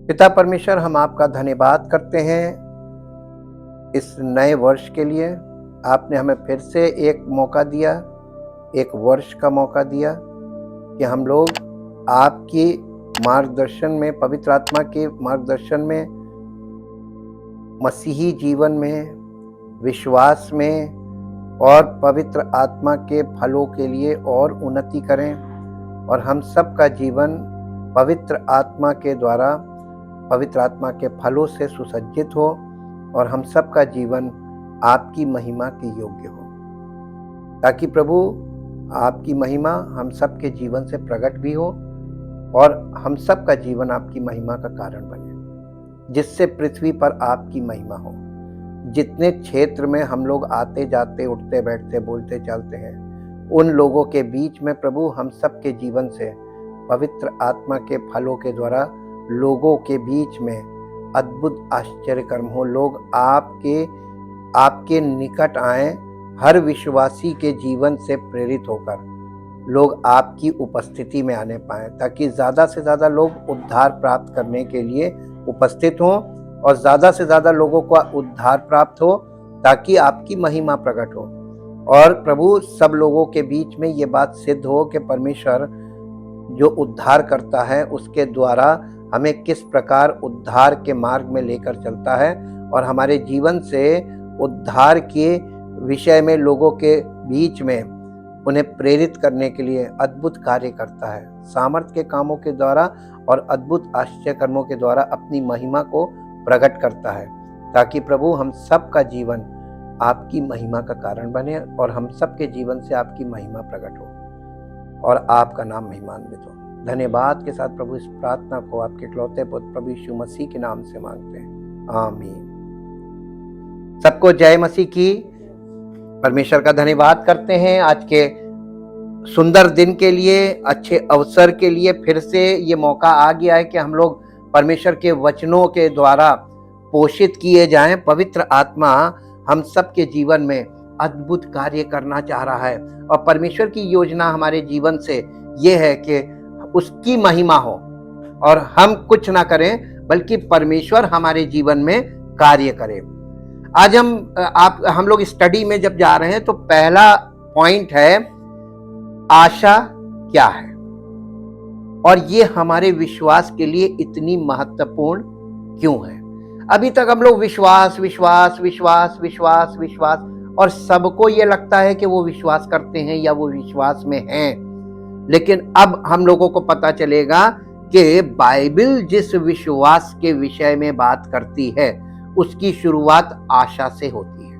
पिता परमेश्वर, हम आपका धन्यवाद करते हैं इस नए वर्ष के लिए। आपने हमें फिर से एक मौका दिया, एक वर्ष का मौका दिया कि हम लोग आपकी मार्गदर्शन में, पवित्र आत्मा के मार्गदर्शन में, मसीही जीवन में, विश्वास में और पवित्र आत्मा के फलों के लिए और उन्नति करें और हम सबका जीवन पवित्र आत्मा के द्वारा, पवित्र आत्मा के फलों से सुसज्जित हो और हम सबका जीवन आपकी महिमा के योग्य हो, ताकि प्रभु आपकी महिमा हम सबके जीवन से प्रकट भी हो और हम सबका जीवन आपकी महिमा का कारण बने, जिससे पृथ्वी पर आपकी महिमा हो। जितने क्षेत्र में हम लोग आते जाते, उठते बैठते, बोलते चलते हैं, उन लोगों के बीच में प्रभु हम सबके जीवन से पवित्र आत्मा के फलों के द्वारा लोगों के बीच में अद्भुत आश्चर्य कर्म हो। लोग आपके निकट आए, हर विश्वासी के जीवन से प्रेरित होकर लोग आपकी उपस्थिति में आने पाए, ताकि ज़्यादा से ज़्यादा लोग उद्धार प्राप्त करने के लिए उपस्थित हों और ज़्यादा से ज़्यादा लोगों को उद्धार प्राप्त हो, ताकि आपकी महिमा प्रकट हो। और प्रभु सब लोगों के बीच में ये बात सिद्ध हो कि परमेश्वर जो उद्धार करता है उसके द्वारा हमें किस प्रकार उद्धार के मार्ग में लेकर चलता है और हमारे जीवन से उद्धार के विषय में लोगों के बीच में उन्हें प्रेरित करने के लिए अद्भुत कार्य करता है, सामर्थ्य के कामों के द्वारा और अद्भुत आश्चर्य कर्मों के द्वारा अपनी महिमा को प्रकट करता है, ताकि प्रभु हम सबका जीवन आपकी महिमा का कारण बने और हम सबके जीवन से आपकी महिमा प्रकट हो और आपका नाम महिमान्वित हो। धन्यवाद के साथ प्रभु इस प्रार्थना को आपके इकलौते पुत्र प्रभु यीशु मसीह के नाम से मांगते हैं, आमीन। सबको जय मसीह की। परमेश्वर का धन्यवाद करते हैं आज के सुंदर दिन के लिए, अच्छे अवसर के लिए। फिर से ये मौका आ गया है कि हम लोग परमेश्वर के वचनों के द्वारा पोषित किए जाएं। पवित्र आत्मा हम सबके जीवन में अद्भुत कार्य करना चाह रहा है और परमेश्वर की योजना हमारे जीवन से ये है कि उसकी महिमा हो और हम कुछ ना करें बल्कि परमेश्वर हमारे जीवन में कार्य करे। आज हम लोग स्टडी में जब जा रहे हैं तो पहला पॉइंट है आशा क्या है और ये हमारे विश्वास के लिए इतनी महत्वपूर्ण क्यों है। अभी तक हम लोग विश्वास विश्वास विश्वास विश्वास विश्वास और सबको ये लगता है कि वो विश्वास करते हैं या वो विश्वास में हैं, लेकिन अब हम लोगों को पता चलेगा कि बाइबल जिस विश्वास के विषय में बात करती है उसकी शुरुआत आशा से होती है।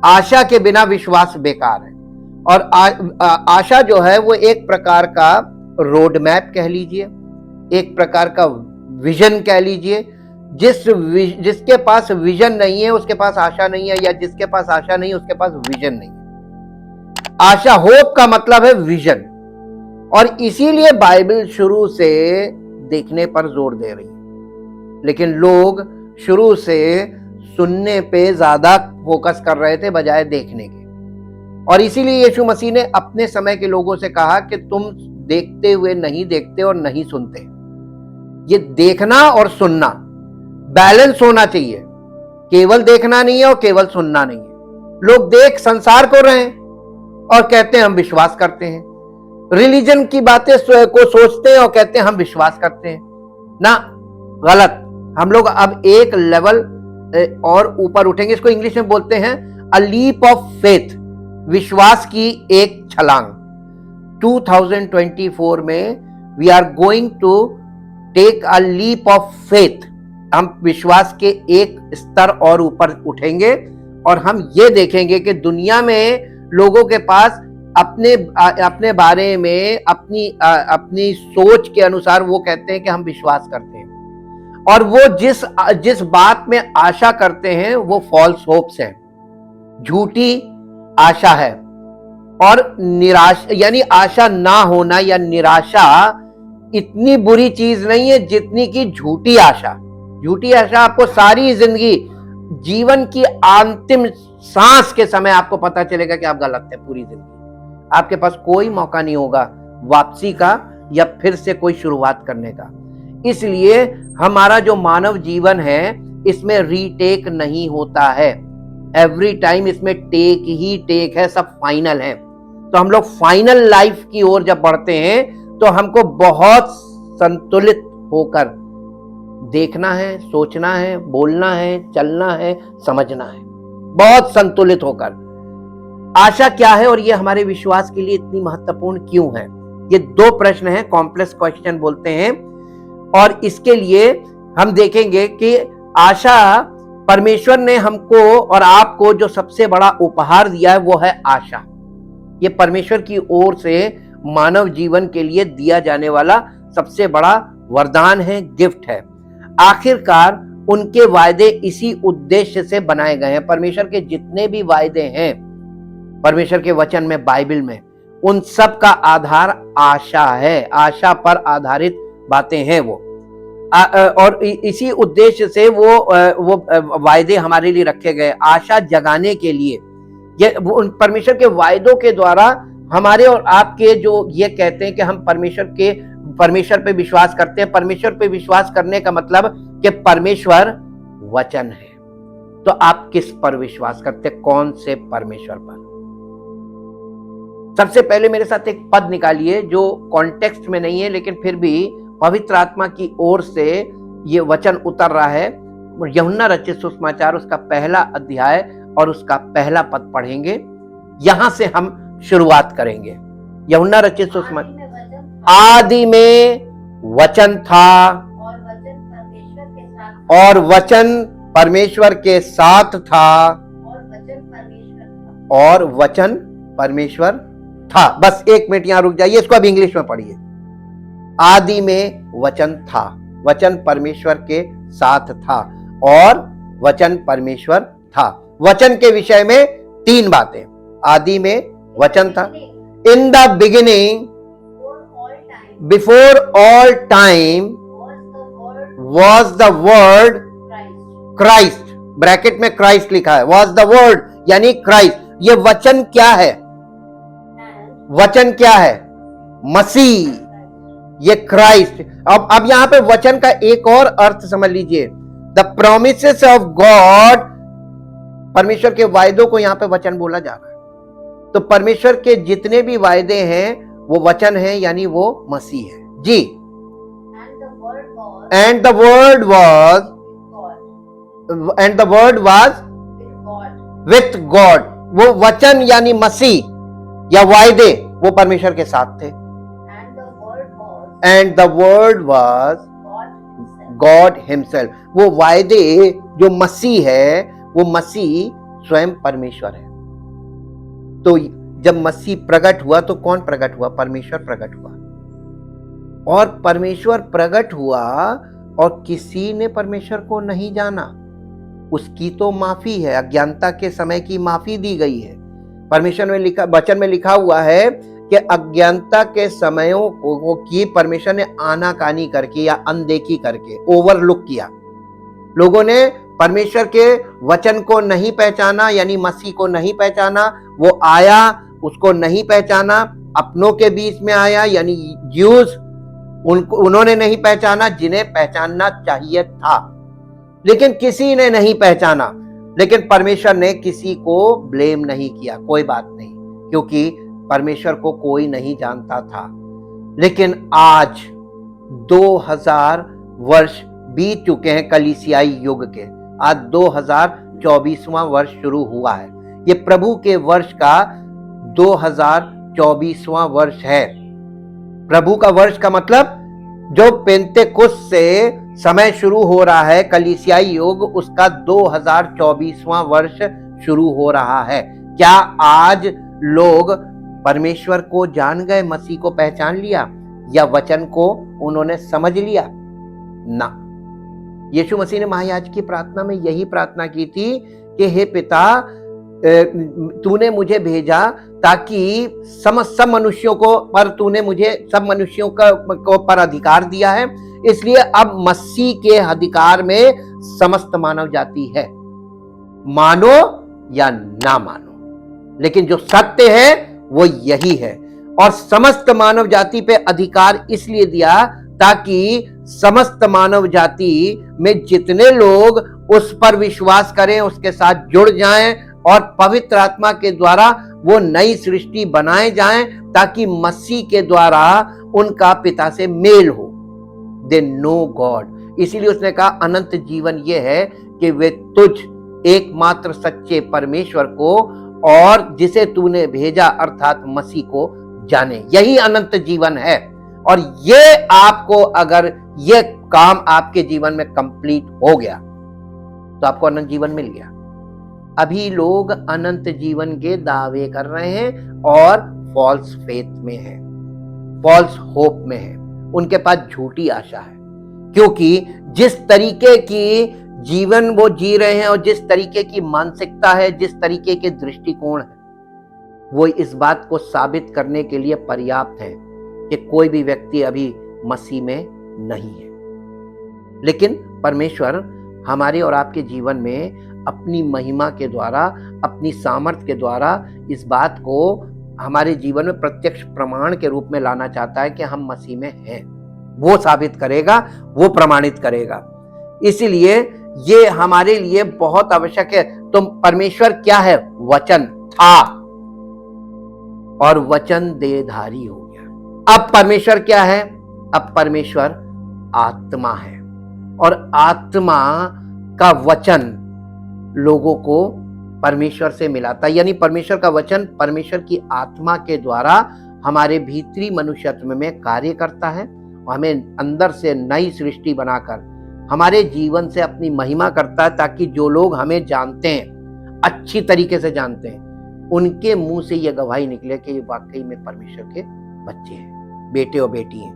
आशा के बिना विश्वास बेकार है और आशा जो है वो एक प्रकार का रोड मैप कह लीजिए, एक प्रकार का विजन कह लीजिए। जिसके पास विजन नहीं है उसके पास आशा नहीं है, या जिसके पास आशा नहीं है उसके पास विजन नहीं है। आशा, होप का मतलब है विजन, और इसीलिए बाइबल शुरू से देखने पर जोर दे रही है, लेकिन लोग शुरू से सुनने पे ज्यादा फोकस कर रहे थे बजाय देखने के। और इसीलिए यीशु मसीह ने अपने समय के लोगों से कहा कि तुम देखते हुए नहीं देखते और नहीं सुनते। ये देखना और सुनना बैलेंस होना चाहिए, केवल देखना नहीं है और केवल सुनना नहीं है। लोग देख संसार को रहे हैं और कहते हैं हम विश्वास करते हैं, रिलीजन की बातें को सोचते हैं और कहते हैं हम विश्वास करते हैं ना। गलत। हम लोग अब एक लेवल और ऊपर उठेंगे। इसको इंग्लिश में बोलते हैं अ लीप ऑफ फेथ, विश्वास की एक छलांग। 2024 में we are going to take a leap of faith. हम विश्वास के एक स्तर और ऊपर उठेंगे और हम ये देखेंगे कि दुनिया में लोगों के पास अपने बारे में अपनी सोच के अनुसार वो कहते हैं कि हम विश्वास करते हैं, और वो जिस बात में आशा करते हैं वो फॉल्स होप्स है, झूठी आशा है। और निराशा यानी आशा ना होना या निराशा इतनी बुरी चीज नहीं है जितनी कि झूठी आशा। झूठी आशा आपको सारी जिंदगी, जीवन की अंतिम सांस के समय आपको पता चलेगा कि आप गलत थे। पूरी जिंदगी आपके पास कोई मौका नहीं होगा वापसी का या फिर से कोई शुरुआत करने का। इसलिए हमारा जो मानव जीवन है इसमें रीटेक नहीं होता है। एवरी टाइम इसमें टेक ही टेक है, सब फाइनल है। तो हम लोग फाइनल लाइफ की ओर जब बढ़ते हैं तो हमको बहुत संतुलित होकर देखना है, सोचना है, बोलना है, चलना है, समझना है, बहुत संतुलित होकर। आशा क्या है और ये हमारे विश्वास के लिए इतनी महत्वपूर्ण क्यों है? ये दो प्रश्न हैं, कॉम्प्लेक्स क्वेश्चन बोलते हैं। और इसके लिए हम देखेंगे कि आशा, परमेश्वर ने हमको और आपको जो सबसे बड़ा उपहार दिया है वो है आशा। ये परमेश्वर की ओर से मानव जीवन के लिए दिया जाने वाला सबसे बड़ा वरदान है, गिफ्ट है। आखिरकार उनके वायदे इसी उद्देश्य से बनाए गए हैं। परमेश्वर के जितने भी वायदे हैं परमेश्वर के वचन में, बाइबल में, उन सब का आधार आशा है। आशा पर आधारित बातें हैं वो। और इसी उद्देश्य से वो वायदे हमारे लिए रखे गए, आशा जगाने के लिए। ये परमेश्वर के वायदों के द्वारा हमारे और आपके जो ये कहते हैं कि हम परमेश्वर पे विश्वास करते हैं। परमेश्वर पे विश्वास करने का मतलब कि परमेश्वर वचन है। तो आप किस पर विश्वास करते हैं? कौन से परमेश्वर पर? सबसे पहले मेरे साथ एक पद निकालिए जो कॉन्टेक्स्ट में नहीं है, लेकिन फिर भी पवित्र आत्मा की ओर से ये वचन उतर रहा है। यूहन्ना रचित सुसमाचार उसका पहला अध्याय और उसका पहला पद पढ़ेंगे। यहां से हम शुरुआत करेंगे। यूहन्ना रचित सुसमाचार, आदि में वचन था और वचन परमेश्वर के साथ था और वचन परमेश्वर था। बस एक मिनट यहां रुक जाइए, इसको अब इंग्लिश में पढ़िए। आदि में वचन था, वचन परमेश्वर के साथ था और वचन परमेश्वर था। वचन के विषय में तीन बातें। आदि में वचन था, in the beginning, before all time was the word Christ. Bracket में क्राइस्ट लिखा है, वॉज द वर्ड यानी क्राइस्ट। ये वचन क्या है? वचन क्या है? मसीह, ये क्राइस्ट। अब यहां पे वचन का एक और अर्थ समझ लीजिए, द प्रोमिसेस ऑफ गॉड। परमेश्वर के वायदों को यहां पे वचन बोला जा रहा है। तो परमेश्वर के जितने भी वायदे हैं वो वचन है, यानी वो मसीह है जी। And the word was with God. वो वचन यानी मसीह या वायदे वो परमेश्वर के साथ थे। And the word was God himself. वो वायदे जो मसीह है वो मसीह स्वयं परमेश्वर है। तो जब मसीह प्रकट हुआ तो कौन प्रकट हुआ? परमेश्वर प्रकट हुआ। और परमेश्वर प्रकट हुआ और किसी ने परमेश्वर को नहीं जाना। उसकी तो माफी है, अज्ञानता के समय की माफी दी गई है। परमेश्वर में लिखा, वचन में लिखा हुआ है कि अज्ञानता के समयों को की परमेश्वर ने आनाकानी करके या अनदेखी करके ओवरलुक किया। लोगों ने परमेश्वर के वचन को नहीं पहचाना, यानी मसीह को नहीं पहचाना। वो आया, उसको नहीं पहचाना, अपनों के बीच में आया यानी ज्यूज, उन्होंने नहीं पहचाना जिन्हें पहचानना चाहिए था, लेकिन किसी ने नहीं पहचाना। लेकिन परमेश्वर ने किसी को ब्लेम नहीं किया, कोई बात नहीं, क्योंकि परमेश्वर को कोई नहीं जानता था। लेकिन आज 2000 वर्ष बीत चुके हैं कलीसियाई युग के। आज 2024वां वर्ष शुरू हुआ है। ये प्रभु के वर्ष का 2024वां वर्ष है। प्रभु का वर्ष का मतलब जो पेंतेकुस्त से समय शुरू हो रहा है, कलीसियाई युग, उसका 2024वां वर्ष शुरू हो रहा है। क्या आज लोग परमेश्वर को जान गए, मसीह को पहचान लिया, या वचन को उन्होंने समझ लिया? ना। यीशु मसीह ने महायाजक की प्रार्थना में यही प्रार्थना की थी कि हे पिता, तूने मुझे भेजा ताकि सब मनुष्यों को पर तूने मुझे सब मनुष्यों को पर अधिकार दिया है, इसलिए अब मसीह के अधिकार में समस्त मानव जाति है, मानो या ना मानो। लेकिन जो सत्य है वो यही है। और समस्त मानव जाति पे अधिकार इसलिए दिया ताकि समस्त मानव जाति में जितने लोग उस पर विश्वास करें, उसके साथ जुड़ जाएं और पवित्र आत्मा के द्वारा वो नई सृष्टि बनाए जाएं, ताकि मसीह के द्वारा उनका पिता से मेल हो। They know God. इसीलिए उसने कहा अनंत जीवन ये है कि वे तुझ एकमात्र सच्चे परमेश्वर को और जिसे तूने भेजा अर्थात मसीह को जाने। यही अनंत जीवन है। और ये आपको, अगर ये काम आपके जीवन में कंप्लीट हो गया तो आपको अनंत जीवन मिल गया। अभी लोग अनंत जीवन के दावे कर रहे हैं और फॉल्स फेथ में है, फॉल्स होप में है। उनके पास झूठी आशा है, क्योंकि जिस तरीके की जीवन वो जी रहे हैं और जिस तरीके की मानसिकता है, जिस तरीके के दृष्टिकोण है, वो इस बात को साबित करने के लिए पर्याप्त है कि कोई भी व्यक्ति अभी मसीह में नहीं है। लेकिन परमेश्वर हमारे और आपके जीवन में अपनी महिमा के द्वारा, अपनी सामर्थ्य के द्वारा इस बात को हमारे जीवन में प्रत्यक्ष प्रमाण के रूप में लाना चाहता है कि हम मसीह में हैं। वो साबित करेगा, वो प्रमाणित करेगा। इसलिए ये हमारे लिए बहुत आवश्यक है। तो परमेश्वर क्या है? वचन था और वचन देहधारी हो गया। अब परमेश्वर क्या है? अब परमेश्वर आत्मा है और आत्मा का वचन लोगों को परमेश्वर से मिलाता है। यानी परमेश्वर का वचन परमेश्वर की आत्मा के द्वारा हमारे भीतरी मनुष्यत्व में कार्य करता है और हमें अंदर से नई सृष्टि बनाकर हमारे जीवन से अपनी महिमा करता है, ताकि जो लोग हमें जानते हैं, अच्छी तरीके से जानते हैं, उनके मुंह से यह गवाही निकले कि ये वाकई में परमेश्वर के बच्चे हैं, बेटे और बेटी हैं।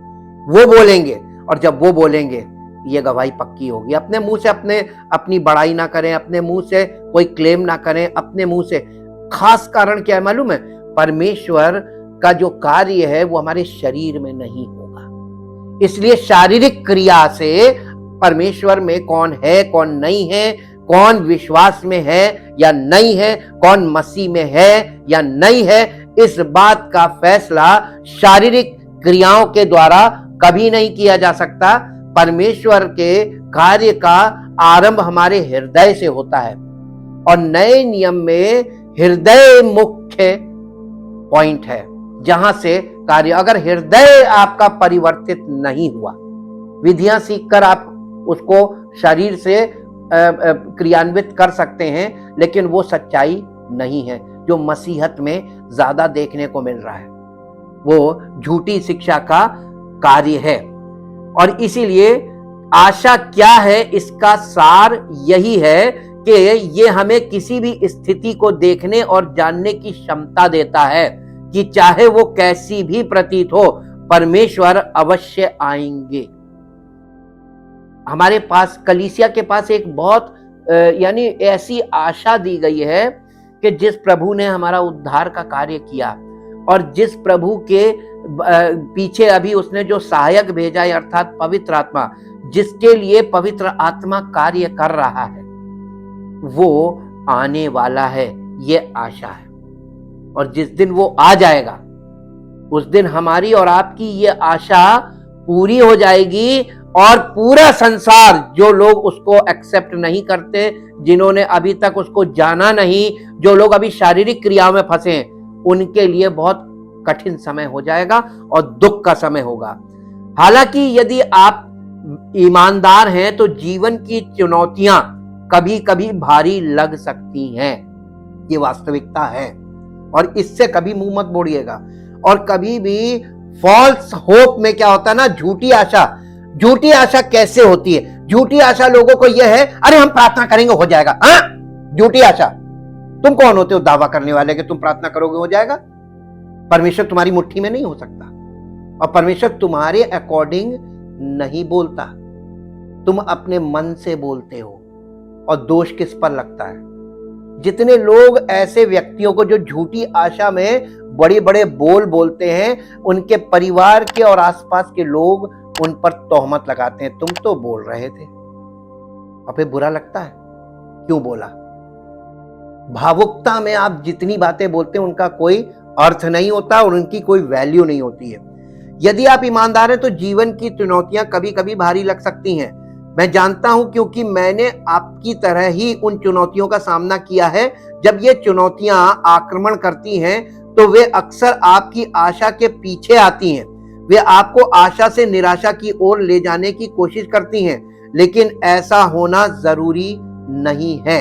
वो बोलेंगे, और जब वो बोलेंगे ये गवाही पक्की होगी। अपने मुंह से अपनी बड़ाई ना करें, अपने मुंह से कोई क्लेम ना करें, अपने मुंह से। खास कारण क्या है मालूम है? परमेश्वर का जो कार्य है वो हमारे शरीर में नहीं होगा। इसलिए शारीरिक क्रिया से परमेश्वर में कौन है, कौन नहीं है, कौन विश्वास में है या नहीं है, कौन मसीह में है या नहीं है, इस बात का फैसला शारीरिक क्रियाओं के द्वारा कभी नहीं किया जा सकता। परमेश्वर के कार्य का आरंभ हमारे हृदय से होता है और नए नियम में हृदय मुख्य पॉइंट है जहां से कार्य, अगर हृदय आपका परिवर्तित नहीं हुआ, विधियां सीखकर आप उसको शरीर से क्रियान्वित कर सकते हैं, लेकिन वो सच्चाई नहीं है जो मसीहत में ज्यादा देखने को मिल रहा है। वो झूठी शिक्षा का कार्य है। और इसीलिए आशा क्या है, इसका सार यही है कि ये हमें किसी भी स्थिति को देखने और जानने की क्षमता देता है कि चाहे वो कैसी भी प्रतीत हो, परमेश्वर अवश्य आएंगे। हमारे पास, कलीसिया के पास एक बहुत यानी ऐसी आशा दी गई है कि जिस प्रभु ने हमारा उद्धार का कार्य किया और जिस प्रभु के पीछे अभी उसने जो सहायक भेजा है अर्थात पवित्र आत्मा, जिसके लिए पवित्र आत्मा कार्य कर रहा है, वो आने वाला है। ये आशा है। और जिस दिन वो आ जाएगा उस दिन हमारी और आपकी ये आशा पूरी हो जाएगी और पूरा संसार, जो लोग उसको एक्सेप्ट नहीं करते, जिन्होंने अभी तक उसको जाना नहीं, जो लोग अभी शारीरिक क्रियाओं में फंसे हैं, उनके लिए बहुत कठिन समय हो जाएगा और दुख का समय होगा। हालांकि यदि आप ईमानदार हैं तो जीवन की चुनौतियां कभी कभी भारी लग सकती हैं, ये वास्तविकता है और इससे कभी मुंह मत मोड़िएगा। और कभी भी फॉल्स होप में क्या होता है ना, झूठी आशा। झूठी आशा कैसे होती है? झूठी आशा लोगों को यह है, अरे हम प्रार्थना करेंगे हो जाएगा। हाँ, झूठी आशा। तुम कौन होते हो दावा करने वाले कि तुम प्रार्थना करोगे हो जाएगा? परमेश्वर तुम्हारी मुट्ठी में नहीं हो सकता और परमेश्वर तुम्हारे अकॉर्डिंग नहीं बोलता। तुम अपने मन से बोलते हो और दोष किस पर लगता है? जितने लोग ऐसे व्यक्तियों को जो झूठी आशा में बड़े बड़े बोल बोलते हैं, उनके परिवार के और आसपास के लोग उन पर तोहमत लगाते हैं, तुम तो बोल रहे थे। और फिर बुरा लगता है, क्यों बोला? भावुकता में आप जितनी बातें बोलते हैं उनका कोई अर्थ नहीं होता और उनकी कोई वैल्यू नहीं होती है। यदि आप ईमानदार हैं तो जीवन की चुनौतियां कभी कभी भारी लग सकती हैं। मैं जानता हूं, क्योंकि मैंने आपकी तरह ही उन चुनौतियों का सामना किया है। जब ये चुनौतियां आक्रमण करती हैं तो वे अक्सर आपकी आशा के पीछे आती हैं। वे आपको आशा से निराशा की ओर ले जाने की कोशिश करती हैं, लेकिन ऐसा होना जरूरी नहीं है।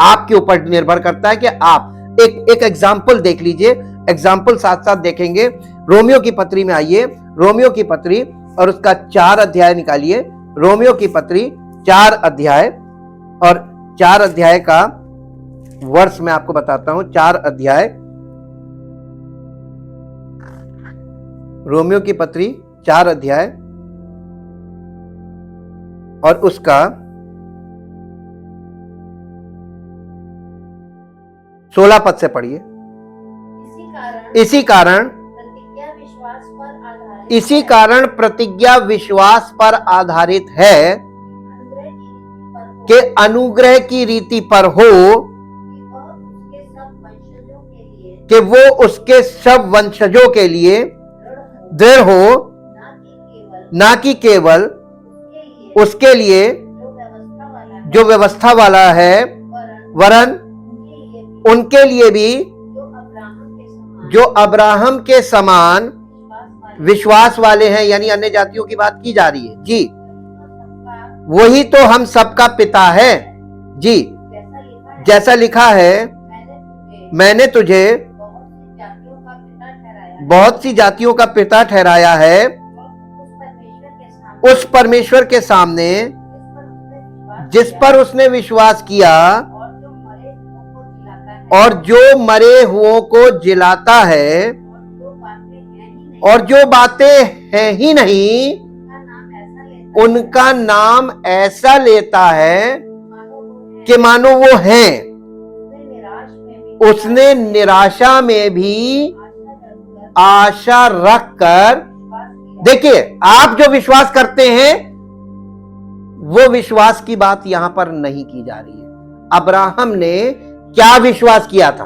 आपके ऊपर निर्भर करता है कि आप एक एग्जाम्पल देख लीजिए, एग्जाम्पल साथ साथ देखेंगे। रोमियो की पत्री में आइए, रोमियो की पत्री और उसका 4 अध्याय निकालिए। रोमियो की पत्री 4 अध्याय और 4 अध्याय का वर्ष मैं आपको बताता हूं। 4 अध्याय, रोमियो की पत्री 4 अध्याय और उसका 16 पद से पढ़िए। इसी कारण प्रतिज्ञा विश्वास पर आधारित है कि अनुग्रह की रीति पर हो कि वो उसके सब वंशजों के लिए दृढ़ हो, ना कि केवल उसके लिए जो व्यवस्था वाला है, वरन उनके लिए भी जो अब्राहम के समान विश्वास वाले हैं। यानी अन्य जातियों की बात की जा रही है जी। वही तो हम सबका पिता है जी। जैसा लिखा है, मैंने तुझे बहुत सी जातियों का पिता ठहराया है, उस परमेश्वर के सामने जिस पर उसने विश्वास किया और जो मरे हुओं को जिलाता है, और जो बातें हैं ही नहीं उनका नाम ऐसा लेता है कि मानो वो हैं। उसने निराशा में भी आशा रखकर, देखिए आप जो विश्वास करते हैं वो विश्वास की बात यहां पर नहीं की जा रही है। अब्राहम ने क्या विश्वास किया था?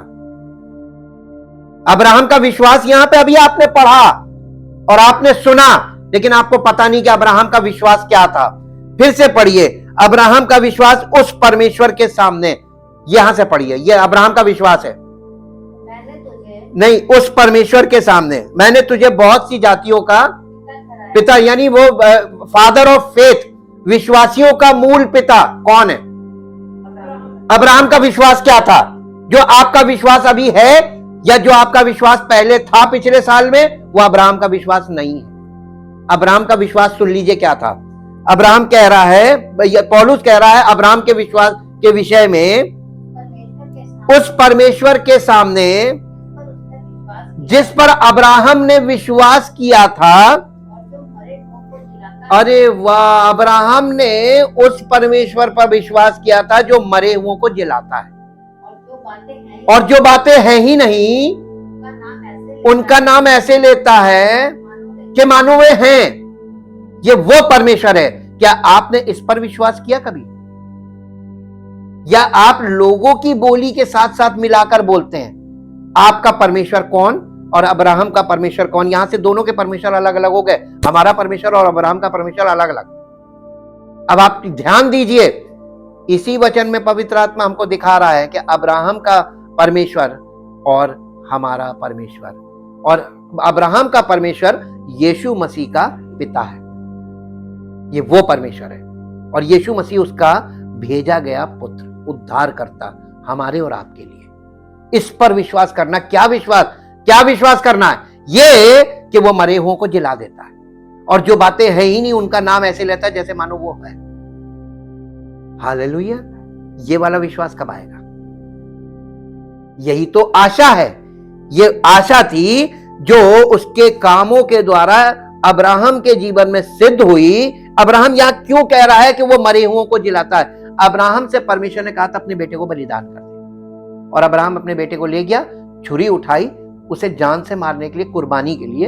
अब्राहम का विश्वास यहां पे अभी आपने पढ़ा और आपने सुना, लेकिन आपको पता नहीं कि अब्राहम का विश्वास क्या था। फिर से पढ़िए, अब्राहम का विश्वास उस परमेश्वर के सामने, यहां से पढ़िए, यह अब्राहम का विश्वास है। नहीं, उस परमेश्वर के सामने मैंने तुझे बहुत सी जातियों का पिता, यानी वो फादर ऑफ फेथ, विश्वासियों का मूल पिता कौन है? अब्राहम का विश्वास क्या था? जो आपका विश्वास अभी है या जो आपका विश्वास पहले था पिछले साल में, वो अब्राहम का विश्वास नहीं है। अब्राहम का विश्वास सुन लीजिए क्या था। अब्राहम कह रहा है, पौलुस कह रहा है अब्राहम के विश्वास के विषय में, उस परमेश्वर के सामने जिस पर अब्राहम ने विश्वास किया था। अरे वाह, अब्राहम ने उस परमेश्वर पर विश्वास किया था जो मरे हुओं को जिलाता है, और जो बातें हैं ही नहीं उनका नाम ऐसे लेता है कि मानो वे हैं। ये वो परमेश्वर है। क्या आपने इस पर विश्वास किया कभी? या आप लोगों की बोली के साथ साथ मिलाकर बोलते हैं? आपका परमेश्वर कौन और अब्राहम का परमेश्वर कौन? यहां से दोनों के परमेश्वर अलग अलग हो गए। हमारा परमेश्वर और अब्राहम का परमेश्वर अलग अलग। अब आप ध्यान दीजिए, इसी वचन में पवित्र आत्मा हमको दिखा रहा है कि अब्राहम का परमेश्वर और हमारा परमेश्वर, और अब्राहम का परमेश्वर यीशु मसीह का पिता है। ये वो परमेश्वर है, और यीशु मसीह उसका भेजा गया पुत्र, उद्धार करता हमारे और आपके लिए। इस पर विश्वास करना। क्या विश्वास करना है? ये कि वो मरे हुओं को जिला देता है, और जो बातें है ही नहीं उनका नाम ऐसे लेता है जैसे मानो वो है। हालेलुया। ये वाला विश्वास कब आएगा? यही तो आशा है। ये आशा थी जो उसके कामों के द्वारा अब्राहम के जीवन में सिद्ध हुई। अब्राहम यहां क्यों कह रहा है कि वो मरे हुओं को जिलाता है? अब्राहम से परमेश्वर ने कहा था अपने बेटे को बलिदान कर दे, और अब्राहम अपने बेटे को ले गया, छुरी उठाई उसे जान से मारने के लिए, कुर्बानी के लिए।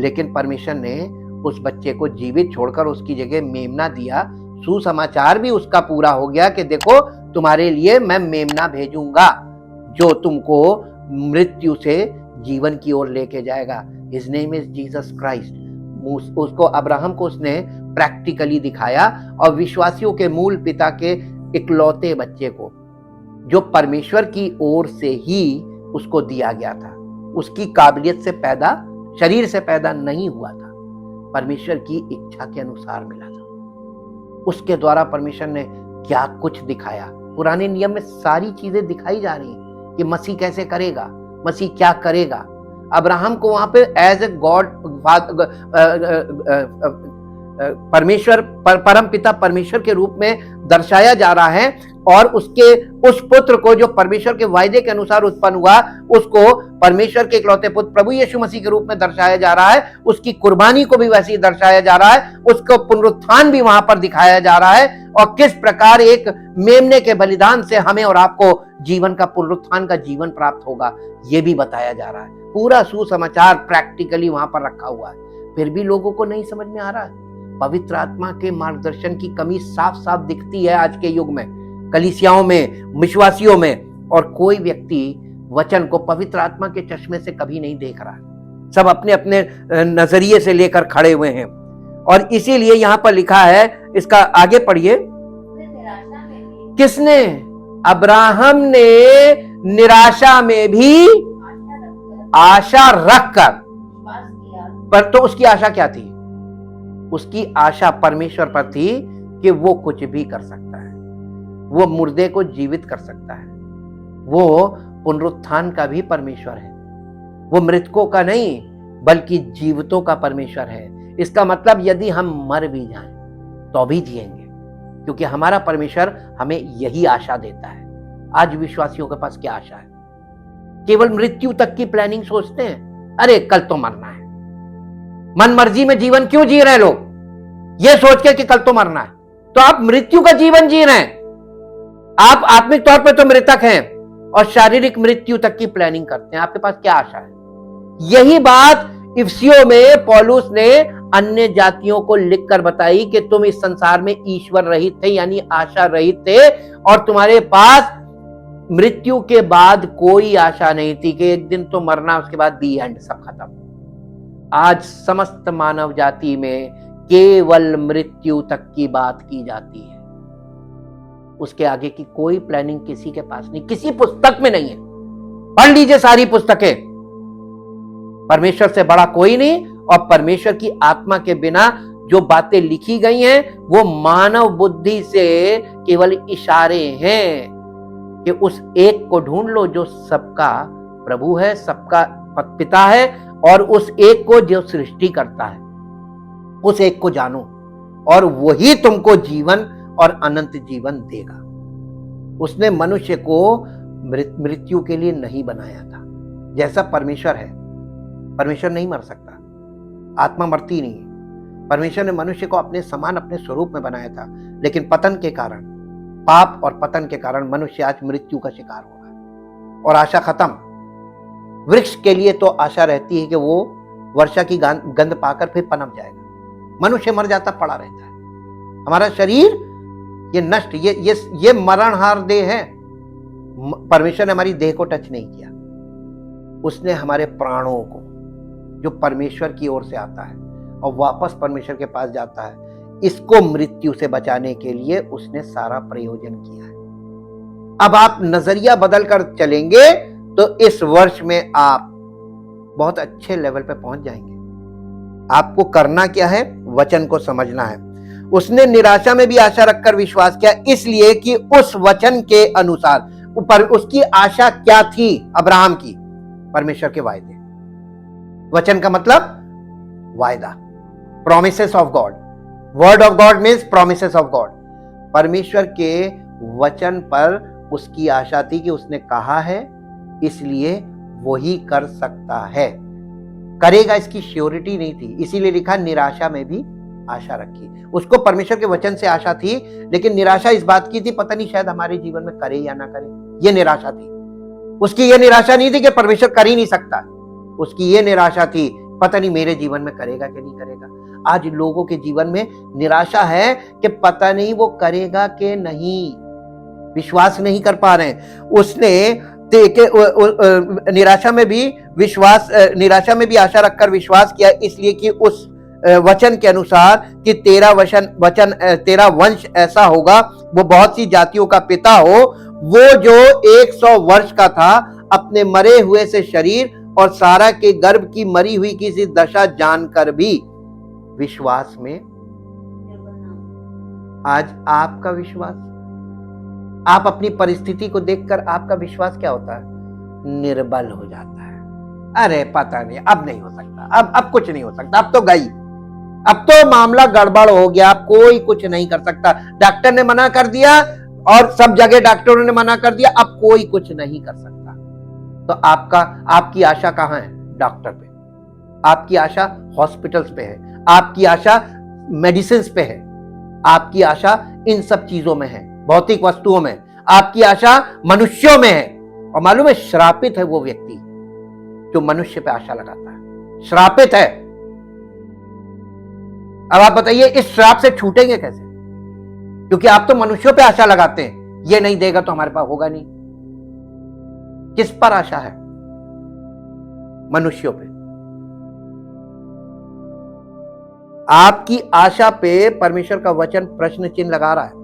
लेकिन परमेश्वर ने उस बच्चे को जीवित छोड़कर उसकी जगह मेमना दिया। सुसमाचार भी उसका पूरा हो गया कि देखो तुम्हारे लिए मैं मेमना भेजूंगा जो तुमको मृत्यु से जीवन की ओर लेके जाएगा। His name is Jesus Christ. उसको अब्राहम को उसने प्रैक्टिकली दिखाया और विश्वासियों के मूल पिता के इकलौते बच्चे को, जो परमेश्वर की ओर से ही उसको दिया गया था, उसकी काबिलियत से पैदा, शरीर से पैदा नहीं हुआ था, परमेश्वर की इच्छा के अनुसार मिला था। उसके द्वारा परमेश्वर ने क्या कुछ दिखाया। पुराने नियम में सारी चीजें दिखाई जा रही हैं कि मसीह कैसे करेगा, मसीह क्या करेगा। अब्राहम को वहां पे एज ए गॉड, परमेश्वर, परम पिता परमेश्वर के रूप में दर्शाया जा रहा है, और उसके उस पुत्र को जो परमेश्वर के वायदे के अनुसार उत्पन्न हुआ, उसको परमेश्वर के इकलौते पुत्र प्रभु यीशु मसीह के रूप में दर्शाया जा रहा है। उसकी कुर्बानी को भी वैसे ही दर्शाया जा रहा है, उसको पुनरुत्थान भी वहां पर दिखाया जा रहा है, और किस प्रकार एक मेमने के बलिदान से हमें और आपको जीवन का, पुनरुत्थान का जीवन प्राप्त होगा, यह भी बताया जा रहा है। पूरा सुसमाचार प्रैक्टिकली वहां पर रखा हुआ है। फिर भी लोगों को नहीं समझ में आ रहा है। पवित्र आत्मा के मार्गदर्शन की कमी साफ साफ दिखती है आज के युग में, कलीसियाओं में, विश्वासियों में, और कोई व्यक्ति वचन को पवित्र आत्मा के चश्मे से कभी नहीं देख रहा है। सब अपने अपने नजरिए से लेकर खड़े हुए हैं, और इसीलिए यहां पर लिखा है, इसका आगे पढ़िए, किसने? अब्राहम ने निराशा में भी आशा रखकर, पर तो उसकी आशा क्या थी? उसकी आशा परमेश्वर पर थी कि वो कुछ भी कर सकता है, वो मुर्दे को जीवित कर सकता है, वो पुनरुत्थान का भी परमेश्वर है, वो मृतकों का नहीं बल्कि जीवितों का परमेश्वर है। इसका मतलब यदि हम मर भी जाएं तो भी जिएंगे, क्योंकि हमारा परमेश्वर हमें यही आशा देता है। आज विश्वासियों के पास क्या आशा है? केवल मृत्यु तक की प्लानिंग सोचते हैं। अरे कल तो मरना है, मन मर्जी में जीवन क्यों जी रहे हैं लोग, ये सोच के कि कल तो मरना है, तो आप मृत्यु का जीवन जी रहे हैं। आप आत्मिक तौर पर तो मृतक हैं और शारीरिक मृत्यु तक की प्लानिंग करते हैं। आपके पास क्या आशा है? यही बात इफिसियों में पौलुस ने अन्य जातियों को लिखकर बताई कि तुम इस संसार में ईश्वर रहित थे, यानी आशा रहित थे, और तुम्हारे पास मृत्यु के बाद कोई आशा नहीं थी कि एक दिन तो मरना, उसके बाद दी एंड, सब खत्म। आज समस्त मानव जाति में केवल मृत्यु तक की बात की जाती है, उसके आगे की कोई प्लानिंग किसी के पास नहीं, किसी पुस्तक में नहीं है। पढ़ लीजिए सारी पुस्तकें, परमेश्वर से बड़ा कोई नहीं, और परमेश्वर की आत्मा के बिना जो बातें लिखी गई हैं वो मानव बुद्धि से केवल इशारे हैं कि उस एक को ढूंढ लो जो सबका प्रभु है, सबका पिता है, और उस एक को जो सृष्टि करता है, उस एक को जानो, और वही तुमको जीवन और अनंत जीवन देगा। उसने मनुष्य को मृत्यु के लिए नहीं बनाया था, जैसा परमेश्वर है। परमेश्वर नहीं मर सकता, आत्मा मरती नहीं है। परमेश्वर ने मनुष्य को अपने समान, अपने स्वरूप में बनाया था, लेकिन पतन के कारण, पाप और पतन के कारण मनुष्य आज मृत्यु का शिकार हो रहा है और आशा खत्म। वृक्ष के लिए तो आशा रहती है कि वो वर्षा की गंध पाकर फिर पनप जाएगा। मनुष्य मर जाता पड़ा रहता है। हमारा शरीर ये नष्ट, ये मरणहार देह है। परमेश्वर ने हमारी देह को टच नहीं किया, उसने हमारे प्राणों को, जो परमेश्वर की ओर से आता है और वापस परमेश्वर के पास जाता है, इसको मृत्यु से बचाने के लिए उसने सारा प्रयोजन किया है। अब आप नजरिया बदल कर चलेंगे तो इस वर्ष में आप बहुत अच्छे लेवल पे पहुंच जाएंगे। आपको करना क्या है? वचन को समझना है। उसने निराशा में भी आशा रखकर विश्वास किया, इसलिए कि उस वचन के अनुसार, पर उसकी आशा क्या थी अब्राहम की? परमेश्वर के वायदे। वचन का मतलब वायदा, promises of God. Word of God means promises of God. परमेश्वर के वचन पर उसकी आशा थी कि उसने कहा है, इसलिए वही कर सकता है। करेगा इसकी श्योरिटी नहीं थी, इसीलिए लिखा निराशा में भी आशा रखी। उसको परमेश्वर के वचन से आशा थी, लेकिन निराशा इस बात की थी, पता नहीं शायद हमारे जीवन में करे या ना करे। ये निराशा थी उसकी। ये निराशा नहीं थी कि परमेश्वर कर ही नहीं सकता, उसकी ये निराशा थी, पता नहीं मेरे जीवन में करेगा कि नहीं करेगा। आज लोगों के जीवन में निराशा है कि पता नहीं वो करेगा कि नहीं, विश्वास नहीं कर पा रहे हैं। उसने निराशा में भी आशा रखकर विश्वास किया, इसलिए कि उस वचन के अनुसार कि तेरा वंश ऐसा होगा, वो बहुत सी जातियों का पिता हो। वो जो 100 वर्ष का था, अपने मरे हुए से शरीर और सारा के गर्भ की मरी हुई किसी दशा जानकर भी विश्वास में, आज आपका विश्वास, आप अपनी परिस्थिति को देखकर आपका विश्वास क्या होता है? निर्बल हो जाता है। अरे पता नहीं, अब नहीं हो सकता, अब कुछ नहीं हो सकता, अब तो गई, अब तो मामला गड़बड़ हो गया, अब कोई कुछ नहीं कर सकता। डॉक्टर ने मना कर दिया और सब जगह डॉक्टरों ने मना कर दिया, अब कोई कुछ नहीं कर सकता। तो आपकी आशा कहां है? डॉक्टर पे। आपकी आशा हॉस्पिटल्स पे है, आपकी आशा मेडिसिन पे है, आपकी आशा इन सब चीजों में है, भौतिक वस्तुओं में। आपकी आशा मनुष्यों में है। और मालूम है, श्रापित है वो व्यक्ति जो मनुष्य पे आशा लगाता है, श्रापित है। अब आप बताइए, इस श्राप से छूटेंगे कैसे? क्योंकि आप तो मनुष्यों पे आशा लगाते हैं, ये नहीं देगा तो हमारे पास होगा नहीं। किस पर आशा है? मनुष्यों पे। आपकी आशा पे परमेश्वर का वचन प्रश्न चिन्ह लगा रहा है।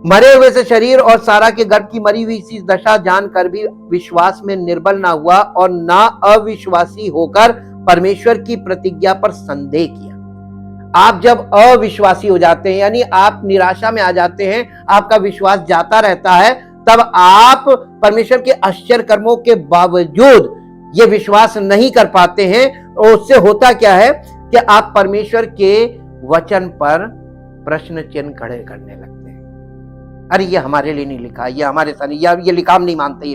मरे हुए से शरीर और सारा के गर्भ की मरी हुई सी दशा जानकर भी विश्वास में निर्बल ना हुआ और ना अविश्वासी होकर परमेश्वर की प्रतिज्ञा पर संदेह किया। आप जब अविश्वासी हो जाते हैं, यानी आप निराशा में आ जाते हैं, आपका विश्वास जाता रहता है, तब आप परमेश्वर के आश्चर्य कर्मों के बावजूद ये विश्वास नहीं कर पाते हैं। और उससे होता क्या है कि आप परमेश्वर के वचन पर प्रश्न चिन्ह खड़े करने लगते हैं। अरे ये हमारे लिए नहीं लिखा, ये हमारे साथ, ये लिखा हम नहीं मानते,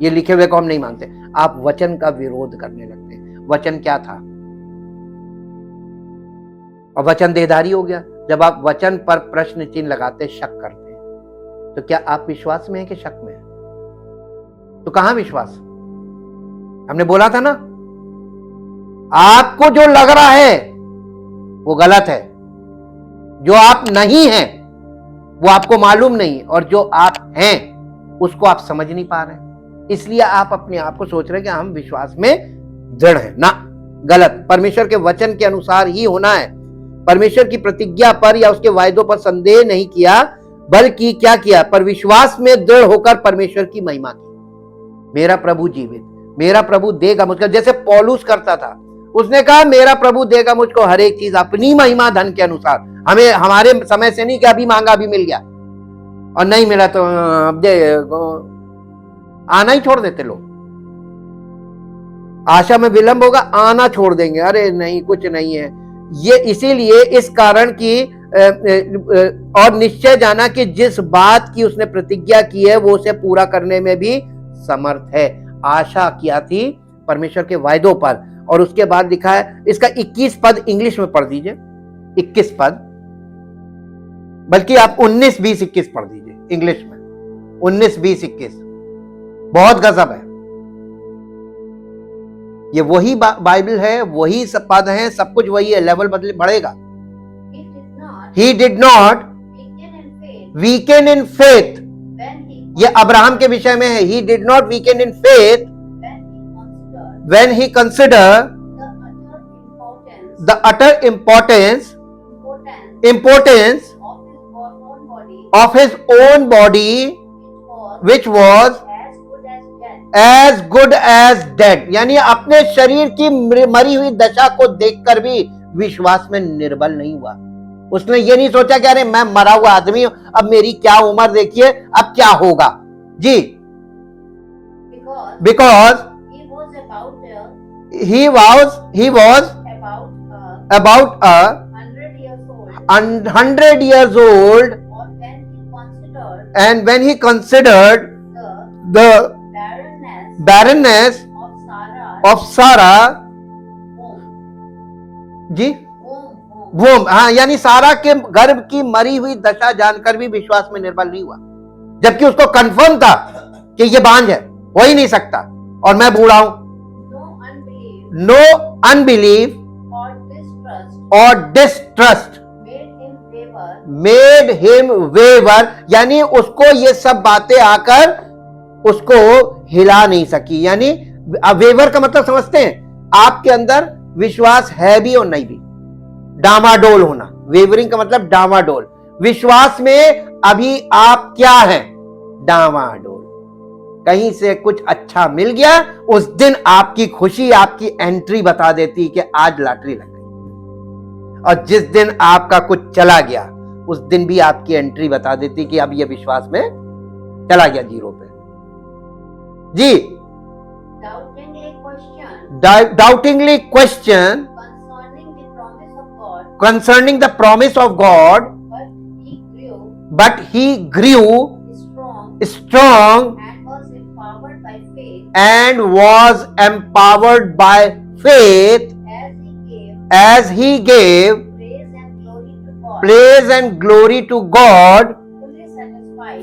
ये लिखे हुए को हम नहीं मानते। आप वचन का विरोध करने लगते हैं। वचन क्या था? और वचन देहधारी हो गया। जब आप वचन पर प्रश्न चिन्ह लगाते, शक करते हैं, तो क्या आप विश्वास में हैं कि शक में हैं? तो कहां विश्वास? हमने बोला था ना, आपको जो लग रहा है वो गलत है। जो आप नहीं हैं वो आपको मालूम नहीं, और जो आप हैं उसको आप समझ नहीं पा रहे। इसलिए आप अपने आप को सोच रहे हैं कि हम विश्वास में दृढ़ हैं। ना, गलत। परमेश्वर के वचन के अनुसार ही होना है। परमेश्वर की प्रतिज्ञा पर या उसके वायदों पर संदेह नहीं किया, बल्कि क्या किया? पर विश्वास में दृढ़ होकर परमेश्वर की महिमा की। मेरा प्रभु जीवित, मेरा प्रभु देगा मुझको, जैसे पौलुस करता था। उसने कहा मेरा प्रभु देगा मुझको हर एक चीज अपनी महिमा धन के अनुसार। हमें हमारे समय से नहीं कि अभी मांगा अभी मिल गया, और नहीं मिला तो आना ही छोड़ देते लोग। आशा में विलंब होगा, आना छोड़ देंगे। अरे नहीं, कुछ नहीं है। ये इसीलिए इस कारण की और निश्चय जाना कि जिस बात की उसने प्रतिज्ञा की है वो उसे पूरा करने में भी समर्थ है। आशा किया थी परमेश्वर के वायदों पर। और उसके बाद लिखा है, इसका 21 पद इंग्लिश में पढ़ दीजिए, 21 पद, बल्कि आप 19, 20, 21 पढ़ दीजिए इंग्लिश में। 19, 20, 21 बहुत गजब है। ये वही बाइबल है, वही सब पद है, सब कुछ वही है, लेवल बदले बढ़ेगा। He did not weaken in faith, ये अब्राहम के विषय में है। He did not weaken in faith when he considered the utter importance of his own body, which was as good as dead, यानी अपने शरीर की मरी हुई दशा को देखकर भी विश्वास में निर्बल नहीं हुआ। उसने ये नहीं सोचा कि अरे मैं मरा हुआ आदमी हूं, अब मेरी क्या उम्र देखिए, अब क्या होगा जी। Because he was about 100 years old, and when he considered the barrenness of Sarah जी, वोम, हाँ, यानी सारा के गर्भ की मरी हुई दशा जानकर भी विश्वास में निर्बल नहीं हुआ, जबकि उसको कंफर्म था कि ये बांझ है, हो ही नहीं सकता, और मैं बूढ़ा हूं। नो अनबिलीव और डिस्ट्रस्ट मेड हिम वेवर, यानी उसको ये सब बातें आकर उसको हिला नहीं सकी। यानी वेवर का मतलब समझते हैं? आपके अंदर विश्वास है भी और नहीं भी, डामाडोल होना। वेवरिंग का मतलब डामाडोल। विश्वास में अभी आप क्या हैं? डामाडोल। कहीं से कुछ अच्छा मिल गया, उस दिन आपकी खुशी आपकी एंट्री बता देती कि आज लॉटरी लग गई, और जिस दिन आपका कुछ चला गया उस दिन भी आपकी एंट्री बता देती कि अब ये विश्वास में चला गया जीरो पे। जी, डाउटिंगली question concerning the promise of God, but he grew strong and was empowered by faith as he gave praise and glory to God,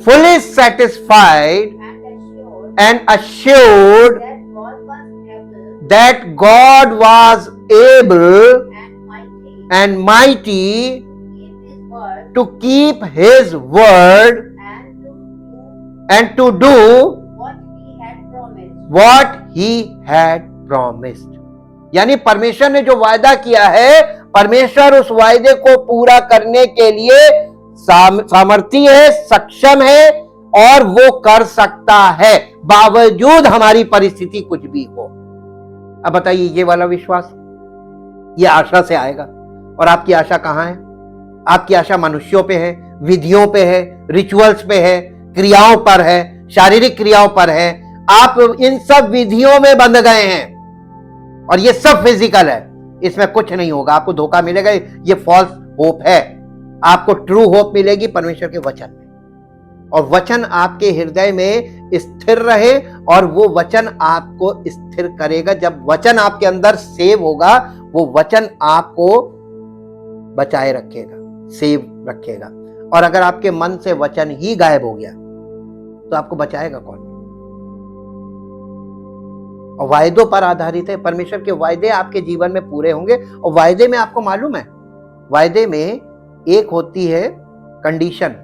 fully satisfied and assured that God was able and mighty to keep his word and to do what he had promised। यानी परमेश्वर ने जो वायदा किया है, परमेश्वर उस वायदे को पूरा करने के लिए सामर्थी है, सक्षम है, और वो कर सकता है बावजूद हमारी परिस्थिति कुछ भी हो। अब बताइए, ये वाला विश्वास ये आशा से आएगा, और आपकी आशा कहां है? आपकी आशा मनुष्यों पे है, विधियों पे है, रिचुअल्स पे है, क्रियाओं पर है, शारीरिक क्रियाओं पर है। आप इन सब विधियों में बंध गए हैं और ये सब फिजिकल है, इसमें कुछ नहीं होगा। आपको धोखा मिलेगा, ये फॉल्स होप है। आपको ट्रू होप मिलेगी परमेश्वर के वचन में, और वचन आपके हृदय में स्थिर रहे, और वो वचन आपको स्थिर करेगा। जब वचन आपके अंदर सेव होगा, वो वचन आपको बचाए रखेगा, सेव रखेगा। और अगर आपके मन से वचन ही गायब हो गया तो आपको बचाएगा कौन? और वायदों पर आधारित है। परमेश्वर के वायदे आपके जीवन में पूरे होंगे। और वायदे में आपको मालूम है, वायदे में एक होती है कंडीशन।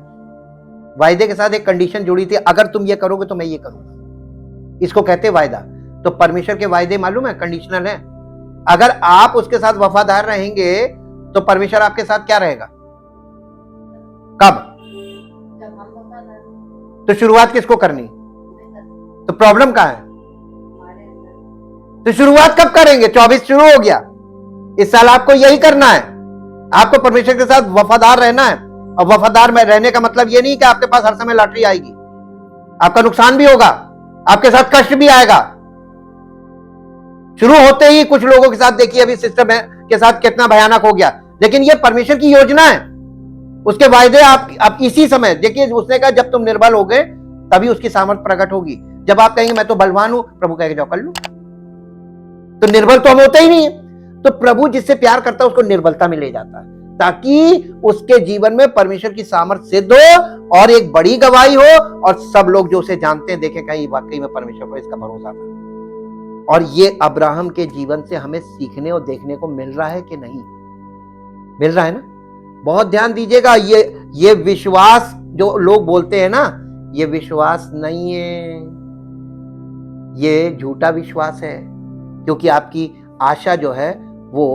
वायदे के साथ एक कंडीशन जुड़ी थी, अगर तुम ये करोगे तो मैं ये करूंगा। इसको कहते हैं वायदा। तो परमेश्वर के वायदे मालूम है कंडीशनल है। अगर आप उसके साथ वफादार रहेंगे तो परमेश्वर आपके साथ क्या रहेगा? कब? तो शुरुआत किसको करनी? तो प्रॉब्लम कहां है? तो शुरुआत कब करेंगे? 24 शुरू हो गया, इस साल आपको यही करना है। आपको परमेश्वर के साथ वफादार रहना है। और वफादार में रहने का मतलब यह नहीं कि आपके पास हर समय लॉटरी आएगी। आपका नुकसान भी होगा, आपके साथ कष्ट भी आएगा। शुरू होते ही कुछ लोगों के साथ देखिए अभी सिस्टम के साथ कितना भयानक हो गया, लेकिन यह परमेश्वर की योजना है। उसके वायदे आप इसी समय देखिए। उसने कहा जब तुम निर्बल हो गए तभी उसकी सामर्थ प्रकट होगी। जब आप कहेंगे मैं तो बलवान हूं, प्रभु कहेगा जाओ कर लो। तो निर्बल तो हम होते ही नहीं है। तो प्रभु जिससे प्यार करता है उसको निर्बलता में ले जाता है, ताकि उसके जीवन में परमेश्वर की सामर्थ सिद्ध हो और एक बड़ी गवाही हो, और सब लोग जो उसे जानते हैं देखें कहीं वाकई में परमेश्वर पर इसका भरोसा था। और ये अब्राहम के जीवन से हमें सीखने और देखने को मिल रहा है कि नहीं मिल रहा है ना? बहुत ध्यान दीजिएगा। ये विश्वास जो लोग बोलते हैं ना, ये विश्वास नहीं है, ये झूठा विश्वास है। क्योंकि आपकी आशा जो है वो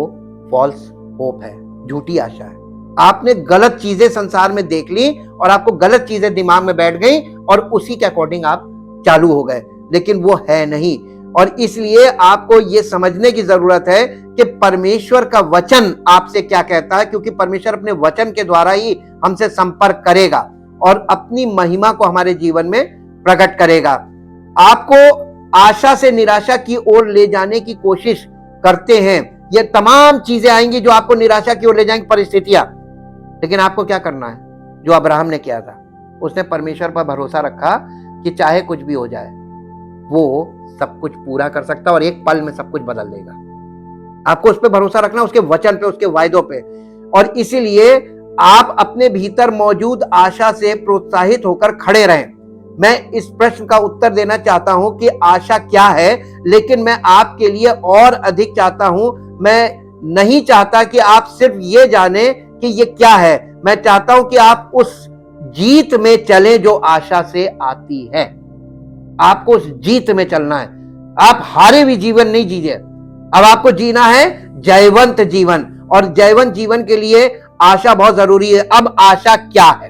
फॉल्स होप है, झूठी आशा है। आपने गलत चीजें संसार में देख ली और आपको गलत चीजें दिमाग में बैठ गई और उसी के अकॉर्डिंग आप चालू हो गए, लेकिन वो है नहीं। और इसलिए आपको ये समझने की जरूरत है कि परमेश्वर का वचन आपसे क्या कहता है, क्योंकि परमेश्वर अपने वचन के द्वारा ही हमसे संपर्क करेगा और अपनी महिमा को हमारे जीवन में प्रकट करेगा। आपको आशा से निराशा की ओर ले जाने की कोशिश करते हैं। ये तमाम चीजें आएंगी जो आपको निराशा की ओर ले जाएंगी, परिस्थितियां। लेकिन आपको क्या करना है? जो अब्राहम ने किया था, उसने परमेश्वर पर भरोसा रखा कि चाहे कुछ भी हो जाए वो सब कुछ पूरा कर सकता है और एक पल में सब कुछ बदल देगा। आपको उस पर भरोसा रखना, उसके वचन पे, उसके वायदों पे। और इसीलिए आप अपने भीतर मौजूद आशा से प्रोत्साहित होकर खड़े रहें। मैं इस प्रश्न का उत्तर देना चाहता हूं कि आशा क्या है, लेकिन मैं आपके लिए और अधिक चाहता हूं। मैं नहीं चाहता कि आप सिर्फ ये जाने कि ये क्या है, मैं चाहता हूं कि आप उस जीत में चलें जो आशा से आती है। आपको उस जीत में चलना है। आप हारे भी जीवन नहीं जीजिए। अब आपको जीना है जयवंत जीवन, और जयवंत जीवन के लिए आशा बहुत जरूरी है। अब आशा क्या है,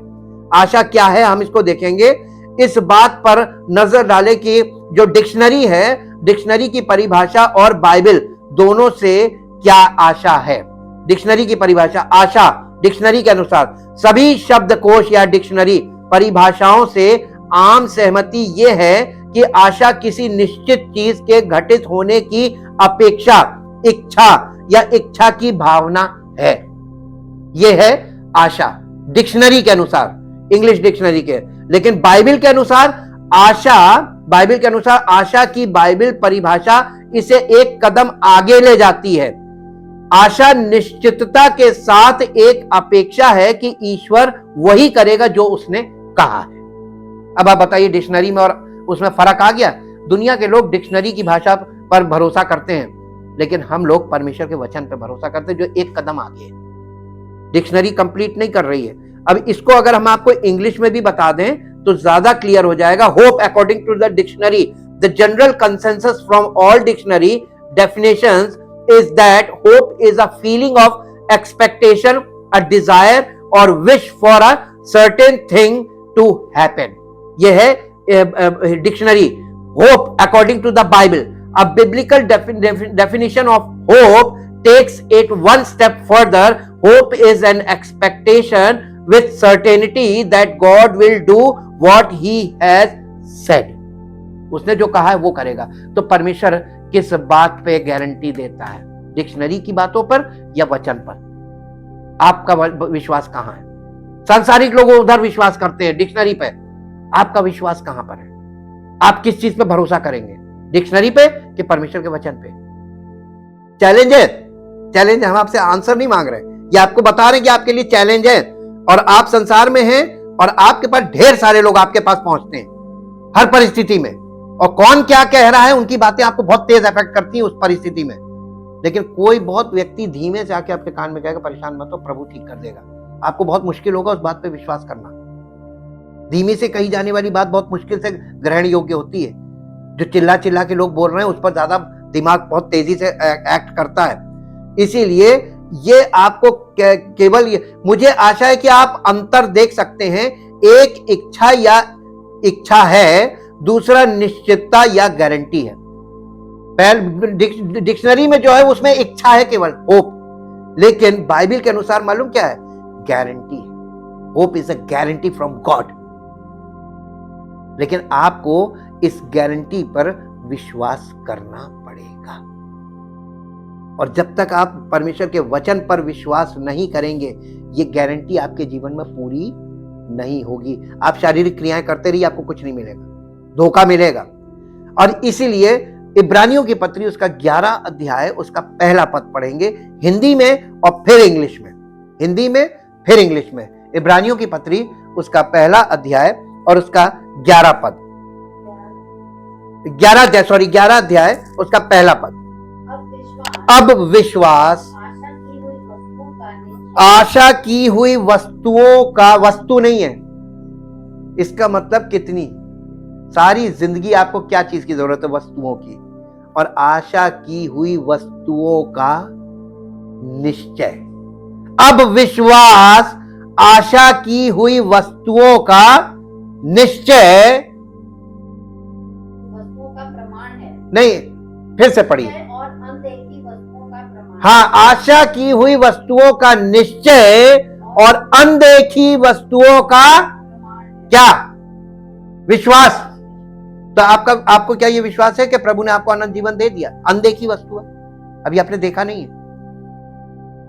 आशा क्या है, हम इसको देखेंगे। इस बात पर नजर डालें कि जो डिक्शनरी है, डिक्शनरी की परिभाषा और बाइबल दोनों से क्या आशा है। डिक्शनरी की परिभाषा, आशा डिक्शनरी के अनुसार सभी शब्दकोश या डिक्शनरी परिभाषाओं से आम सहमति यह है कि आशा किसी निश्चित चीज के घटित होने की अपेक्षा, इच्छा या इच्छा की भावना है। यह है आशा डिक्शनरी के अनुसार, इंग्लिश डिक्शनरी के। लेकिन बाइबल के अनुसार आशा, बाइबल के अनुसार आशा की बाइबल परिभाषा इसे एक कदम आगे ले जाती है। आशा निश्चितता के साथ एक अपेक्षा है कि ईश्वर वही करेगा जो उसने कहा है। अब आप बताइए, डिक्शनरी में और उसमें फर्क आ गया। दुनिया के लोग डिक्शनरी की भाषा पर भरोसा करते हैं, लेकिन हम लोग परमेश्वर के वचन पर भरोसा करते हैं जो एक कदम आगे है। डिक्शनरी कंप्लीट नहीं कर रही है। अब इसको अगर हम आपको इंग्लिश में भी बता दें तो ज्यादा क्लियर हो जाएगा। Hope according to the dictionary, the general consensus from all dictionary definitions is that hope is a feeling of expectation, a desire or wish for a certain thing to happen. यह है dictionary hope according to the Bible. A biblical definition of hope takes it one step further. Hope is an expectation with certainty that God will do what he has said. उसने जो कहा है वो करेगा। तो परमेश्वर किस बात पे गारंटी देता है, डिक्शनरी की बातों पर या वचन पर? आपका विश्वास कहां है? सांसारिक लोग उधर विश्वास करते हैं डिक्शनरी पे, आपका विश्वास कहां पर है? आप किस चीज पे भरोसा करेंगे, डिक्शनरी पे कि परमेश्वर के वचन पे? चैलेंज है, चैलेंज। हम आपसे आंसर नहीं मांग रहे, ये आपको बता रहे हैं कि आपके लिए चैलेंज है। और आप संसार में हैं और आपके पास ढेर सारे लोग आपके पास पहुंचते हैं हर परिस्थिति में, और कौन क्या कह रहा है उनकी बातें आपको बहुत तेज इफेक्ट करती हैं उस परिस्थिति में। लेकिन कोई बहुत व्यक्ति धीमे से आके आपके कान में कहेगा परेशान मत हो, प्रभु ठीक कर देगा। आपको बहुत मुश्किल होगा उस बात पे विश्वास करना। धीमे से कही जाने वाली बात बहुत मुश्किल से ग्रहण योग्य होती है। जो चिल्ला चिल्ला के लोग बोल रहे हैं उस पर ज्यादा दिमाग बहुत तेजी से एक्ट करता है। इसीलिए ये आपको केवल मुझे आशा है कि आप अंतर देख सकते हैं। एक इच्छा या इच्छा है, दूसरा निश्चितता या गारंटी है। डिक्शनरी में जो है उसमें इच्छा है केवल, होप। लेकिन बाइबल के अनुसार मालूम क्या है? गारंटी है। Hope is a guarantee from God. लेकिन आपको इस गारंटी पर विश्वास करना पड़ेगा। और जब तक आप परमेश्वर के वचन पर विश्वास नहीं करेंगे, ये गारंटी आपके जीवन में पूरी नहीं होगी। आप शारीरिक क्रियाएं करते रहिए, आपको कुछ नहीं मिलेगा, धोखा मिलेगा। और इसीलिए इब्रानियों की पत्री उसका 11 अध्याय उसका पहला पद पढ़ेंगे हिंदी में और फिर इंग्लिश में, हिंदी में फिर इंग्लिश में। इब्रानियों की पत्री उसका पहला अध्याय और उसका 11 पद, 11 अध्याय उसका पहला पद। अब विश्वास आशा की हुई वस्तुओं का, वस्तु नहीं है इसका मतलब कितनी सारी जिंदगी आपको क्या चीज की जरूरत है? वस्तुओं की। और आशा की हुई वस्तुओं का निश्चय। अब विश्वास आशा की हुई वस्तुओं का निश्चय, वस्तुओं का प्रमाण है। नहीं, फिर से पढ़िए। और अनदेखी वस्तुओं का प्रमाण। हाँ, आशा की हुई वस्तुओं का निश्चय और अनदेखी वस्तुओं का क्या? विश्वास। तो आपको क्या ये विश्वास है कि प्रभु ने आपको अनंत जीवन दे दिया? अनदेखी वस्तु है, अभी आपने देखा नहीं है,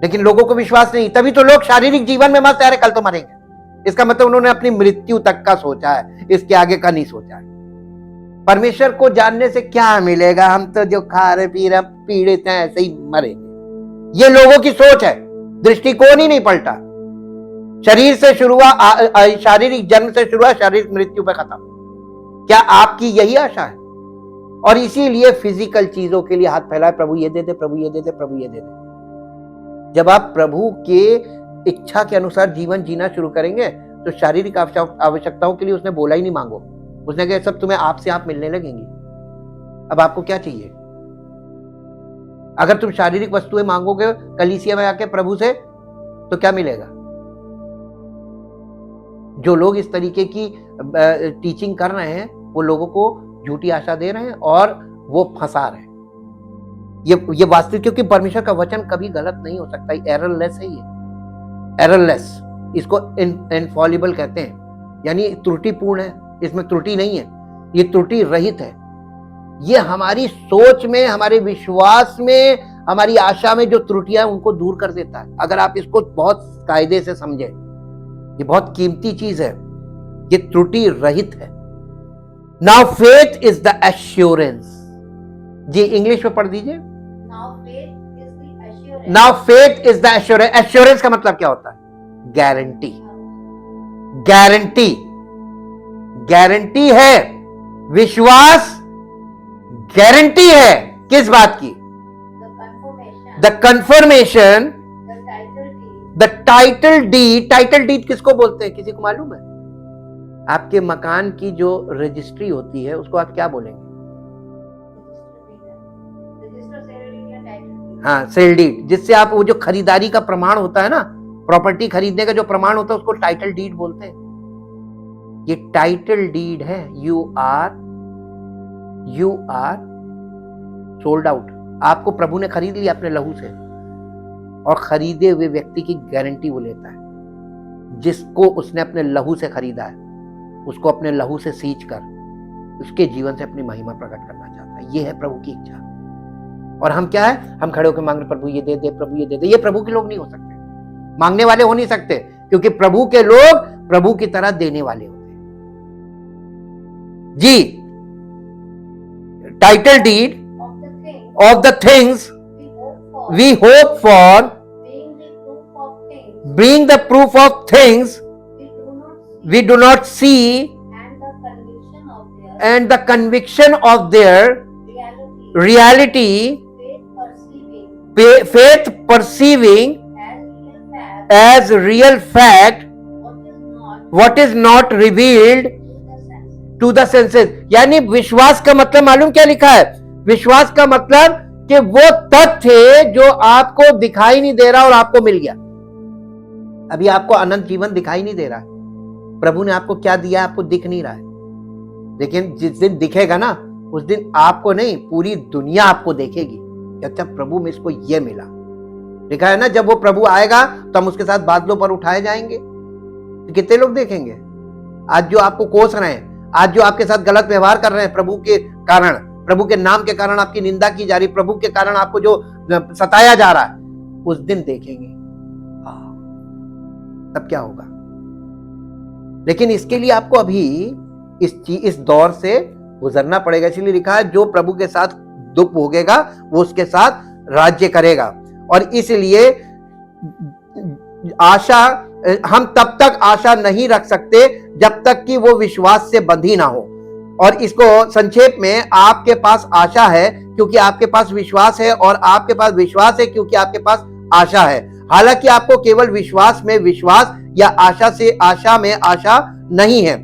लेकिन लोगों को विश्वास नहीं। तभी तो लोग शारीरिक जीवन में मस्त है, कल तो मरेंगे। इसका मतलब उन्होंने अपनी मृत्यु तक का सोचा है, इसके आगे का नहीं सोचा है। परमेश्वर को जानने से क्या मिलेगा? हम तो जो खा रहे पी रहे पीड़ित हैं ऐसे ही मरेंगे। ये लोगों की सोच है, दृष्टिकोण ही नहीं पलटा। शरीर से शुरू हुआ, शारीरिक जन्म से शुरू हुआ, शारीरिक मृत्यु पे खत्म। क्या आपकी यही आशा है? और इसीलिए फिजिकल चीजों के लिए हाथ फैलाए, प्रभु ये दे दे, प्रभु ये दे दे, प्रभु ये दे दे। जब आप प्रभु के इच्छा के अनुसार जीवन जीना शुरू करेंगे तो शारीरिक आवश्यकताओं के लिए उसने बोला ही नहीं मांगो। उसने कहा सब तुम्हें आप से आप मिलने लगेंगी। अब आपको क्या चाहिए? अगर तुम शारीरिक वस्तुएं मांगोगे कलीसिया में आके प्रभु से, तो क्या मिलेगा? जो लोग इस तरीके की टीचिंग कर रहे हैं वो लोगों को झूठी आशा दे रहे हैं और वो फंसा रहे हैं। ये वास्तविक, क्योंकि परमेश्वर का वचन कभी गलत नहीं हो सकता, एररलेस है ये, एररलेस। इसको इनफॉलिबल कहते हैं, यानी त्रुटिपूर्ण है, इसमें त्रुटि नहीं है, ये त्रुटि रहित है। ये हमारी सोच में, हमारे विश्वास में, हमारी आशा में जो त्रुटियां हैं उनको दूर कर देता है। अगर आप इसको बहुत कायदे से समझें, ये बहुत कीमती चीज है, ये त्रुटि रहित है। Now faith is the assurance. जी इंग्लिश में पढ़ दीजिए। Now faith is the assurance. Assurance का मतलब क्या होता है? गारंटी। गारंटी, गारंटी है। विश्वास गारंटी है किस बात की? The confirmation, the title deed. Title deed किसको बोलते हैं, किसी को मालूम है? आपके मकान की जो रजिस्ट्री होती है उसको आप क्या बोलेंगे? हाँ, सेल डीड। जिससे आप वो जो खरीदारी का प्रमाण होता है ना, प्रॉपर्टी खरीदने का जो प्रमाण होता है उसको टाइटल डीड बोलते हैं। ये टाइटल डीड है। You are sold out. आपको प्रभु ने खरीद लिया अपने लहू से, और खरीदे हुए व्यक्ति की गारंटी वो लेता है। जिसको उसने अपने लहू से खरीदा है उसको अपने लहू से सींच कर उसके जीवन से अपनी महिमा प्रकट करना चाहता है। ये है प्रभु की इच्छा। और हम क्या है? हम खड़े होकर मांग रहे, प्रभु ये दे दे, प्रभु ये दे दे। ये प्रभु के लोग नहीं हो सकते, मांगने वाले हो नहीं सकते, क्योंकि प्रभु के लोग प्रभु की तरह देने वाले होते हैं। जी, title deed of the things we hope for, being the proof of things we do not see, and the conviction of their reality, faith perceiving as real fact what is not revealed to the senses। यानी विश्वास का मतलब मालूम क्या लिखा है? विश्वास का मतलब कि वो तथ्य जो आपको दिखाई नहीं दे रहा और आपको मिल गया। अभी आपको अनंत जीवन दिखाई नहीं दे रहा है, प्रभु ने आपको क्या दिया आपको दिख नहीं रहा है, लेकिन जिस दिन दिखेगा ना उस दिन आपको नहीं, पूरी दुनिया आपको देखेगी। अच्छा, प्रभु में इसको ये मिला। लिखा है ना, जब वो प्रभु आएगा तो हम उसके साथ बादलों पर उठाए जाएंगे। तो कितने लोग देखेंगे? आज जो आपको कोस रहे हैं, आज जो आपके साथ गलत व्यवहार कर रहे हैं, प्रभु के कारण, प्रभु के नाम के कारण आपकी निंदा की जा रही, प्रभु के कारण आपको जो सताया जा रहा है, उस दिन देखेंगे। तब क्या होगा? लेकिन इसके लिए आपको अभी इस दौर से गुजरना पड़ेगा। इसलिए लिखा है, जो प्रभु के साथ दुख भोगेगा वो उसके साथ राज्य करेगा। और इसलिए आशा, हम तब तक आशा नहीं रख सकते जब तक कि वो विश्वास से बंधी ना हो। और इसको संक्षेप में, आपके पास आशा है क्योंकि आपके पास विश्वास है, और आपके पास विश्वास है क्योंकि आपके पास आशा है। हालांकि आपको केवल विश्वास में विश्वास या आशा से आशा में आशा नहीं है।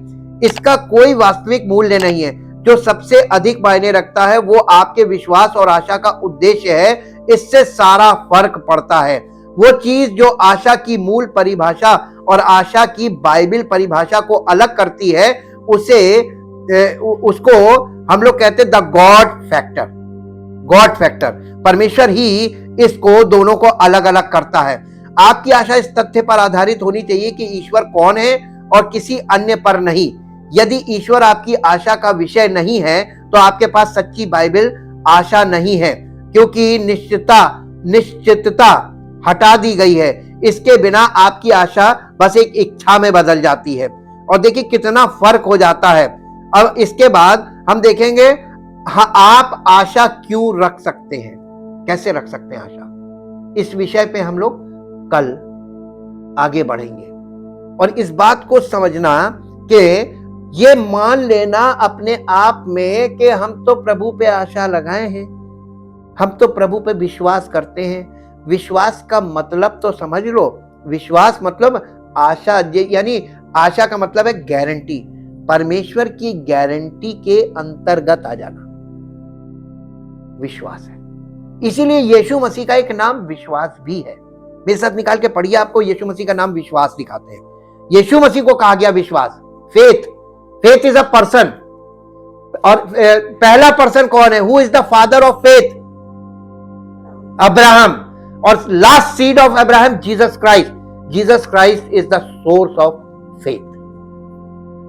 इसका कोई वास्तविक मूल्य नहीं है। जो सबसे अधिक मायने रखता है वो आपके विश्वास और आशा का उद्देश्य है। इससे सारा फर्क पड़ता है। वो चीज जो आशा की मूल परिभाषा और आशा की बाइबल परिभाषा को अलग करती है, उसको हम लोग कहते हैं the God factor. God factor, परमेश्वर ही इसको दोनों को अलग अलग करता है। आपकी आशा इस तथ्य पर आधारित होनी चाहिए कि ईश्वर कौन है और किसी अन्य पर नहीं। यदि ईश्वर आपकी आशा का विषय नहीं है तो आपके पास सच्ची बाइबल आशा नहीं है, क्योंकि निश्चितता हटा दी गई है। इसके बिना आपकी आशा बस एक इच्छा में बदल जाती है। और देखिए कितना फर्क हो जाता है। अब इसके बाद हम देखेंगे, हाँ, आप आशा क्यों रख सकते हैं, कैसे रख सकते हैं आशा। इस विषय पे हम लोग कल आगे बढ़ेंगे। और इस बात को समझना कि ये मान लेना अपने आप में कि हम तो प्रभु पे आशा लगाए हैं, हम तो प्रभु पे विश्वास करते हैं। विश्वास का मतलब तो समझ लो। विश्वास मतलब आशा, यानी आशा का मतलब है गारंटी। परमेश्वर की गारंटी के अंतर्गत आ जाना विश्वास है। इसीलिए यीशु मसीह का एक नाम विश्वास भी है। मेरे साथ निकाल के पढ़िए, आपको यीशु मसीह का नाम विश्वास दिखाते हैं। यीशु मसीह को कहा गया विश्वास, faith. Faith is a person, और पहला पर्सन कौन है? Who is the father of faith? Abraham. और last seed of Abraham Jesus Christ. Jesus Christ is the source of faith,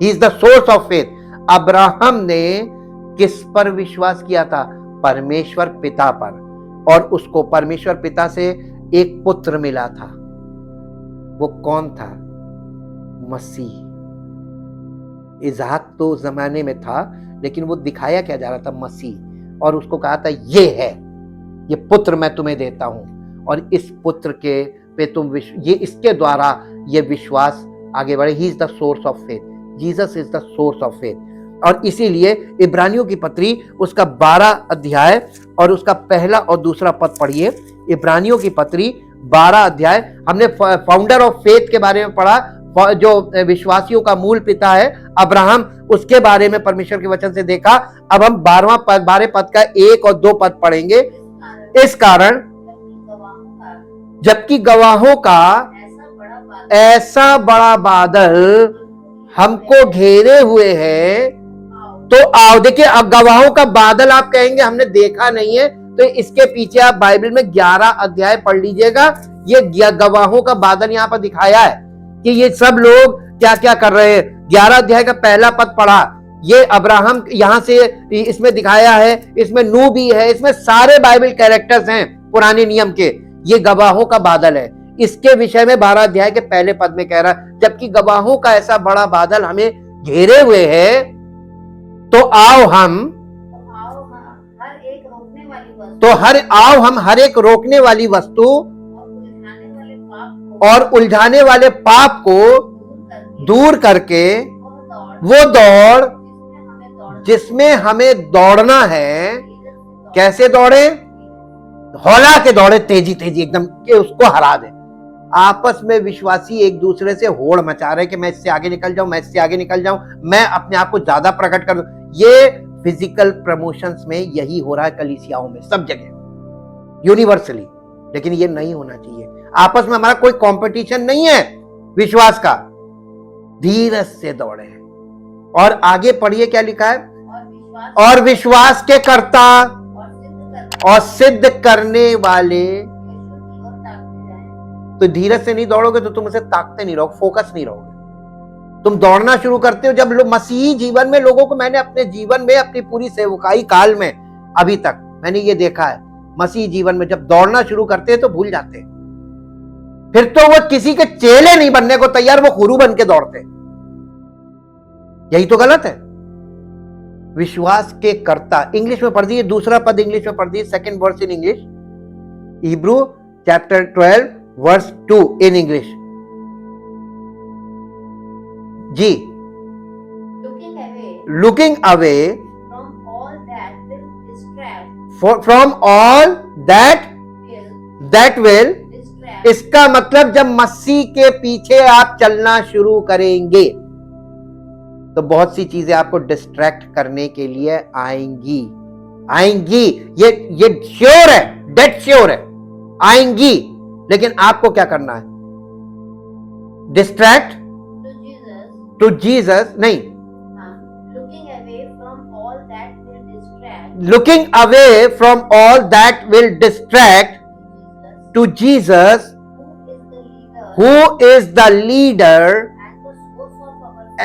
he is the source of faith. Abraham ने किस पर विश्वास किया था? परमेश्वर पिता पर, और उसको परमेश्वर पिता से एक पुत्र मिला था। वो कौन था? मसीह। इजहाक तो जमाने में था, लेकिन वो दिखाया क्या जा रहा था? मसीह। और उसको कहा था ये है, ये पुत्र मैं तुम्हें देता हूं, और इस पुत्र के पे तुम ये इसके द्वारा ये विश्वास आगे बढ़े। ही is the source of faith, Jesus is the source of faith. और इसीलिए इब्रानियों की पत्री उसका 12 अध्याय और उसका पहला और दूसरा पद पढ़िए। इब्रानियों की पत्री 12 अध्याय। हमने फाउंडर ऑफ फेथ के बारे में पढ़ा, जो विश्वासियों का मूल पिता है अब्राहम, उसके बारे में परमेश्वर के वचन से देखा। अब हम 12 पद का 1 और 2 पद पढ़ेंगे। इस कारण जबकि गवाहों का ऐसा बड़ा बादल हमको घेरे हुए है, तो आओ। देखिए, अब गवाहों का बादल आप कहेंगे हमने देखा नहीं है, तो इसके पीछे आप बाइबल में 11 अध्याय पढ़ लीजिएगा। ये गवाहों का बादल यहां पर दिखाया है कि ये सब लोग क्या क्या कर रहे हैं। 11 अध्याय का पहला पद पढ़ा, ये अब्राहम यहां से इसमें दिखाया है, इसमें नूह भी है, इसमें सारे बाइबल कैरेक्टर्स हैं पुराने नियम के। ये गवाहों का बादल है, इसके विषय में 12 अध्याय के पहले पद में कह रहा है, जबकि गवाहों का ऐसा बड़ा बादल हमें घेरे हुए है, तो आओ हम हर एक रोकने वाली वस्तु और उलझाने वाले पाप को दूर करके वो दौड़ जिसमें हमें दौड़ना है। कैसे दौड़े? हौला के दौड़े, तेजी तेजी एकदम, कि उसको हरा दे। आपस में विश्वासी एक दूसरे से होड़ मचा रहे कि मैं इससे आगे निकल जाऊं, मैं इससे आगे निकल जाऊं, मैं अपने आप को ज्यादा प्रकट कर दूं। ये फिजिकल प्रमोशंस में यही हो रहा है, कलीसियाओं में, सब जगह, यूनिवर्सली। लेकिन ये नहीं होना चाहिए। आपस में हमारा कोई कंपटीशन नहीं है विश्वास का। धीरज से दौड़े। और आगे पढ़िए क्या लिखा है? और विश्वास के कर्ता और सिद्ध करने वाले। तो धीरज से नहीं दौड़ोगे तो तुम उसे ताकते नहीं रहोगे, फोकस नहीं रहोगे। तुम दौड़ना शुरू करते हो जब मसीही जीवन में लोगों को, मैंने अपने जीवन में, अपनी पूरी सेवकाई काल में अभी तक मैंने ये देखा है, मसीही जीवन में जब दौड़ना शुरू करते हैं तो भूल जाते हैं। फिर तो वो किसी के चेले नहीं बनने को तैयार, वो गुरु बन के दौड़ते। यही तो गलत है। विश्वास के कर्ता, इंग्लिश में पढ़ दिए, दूसरा पद इंग्लिश में पढ़ दिए, second verse in English, Hebrew chapter 12 verse 2 in English. जी, looking away from all that will, इसका मतलब जब मसीह के पीछे आप चलना शुरू करेंगे तो बहुत सी चीजें आपको डिस्ट्रैक्ट करने के लिए आएंगी। ये श्योर है, डेड श्योर है, आएंगी। लेकिन आपको क्या करना है? डिस्ट्रैक्ट टू जीसस नहीं, looking away from all that will distract to Jesus, who is the leader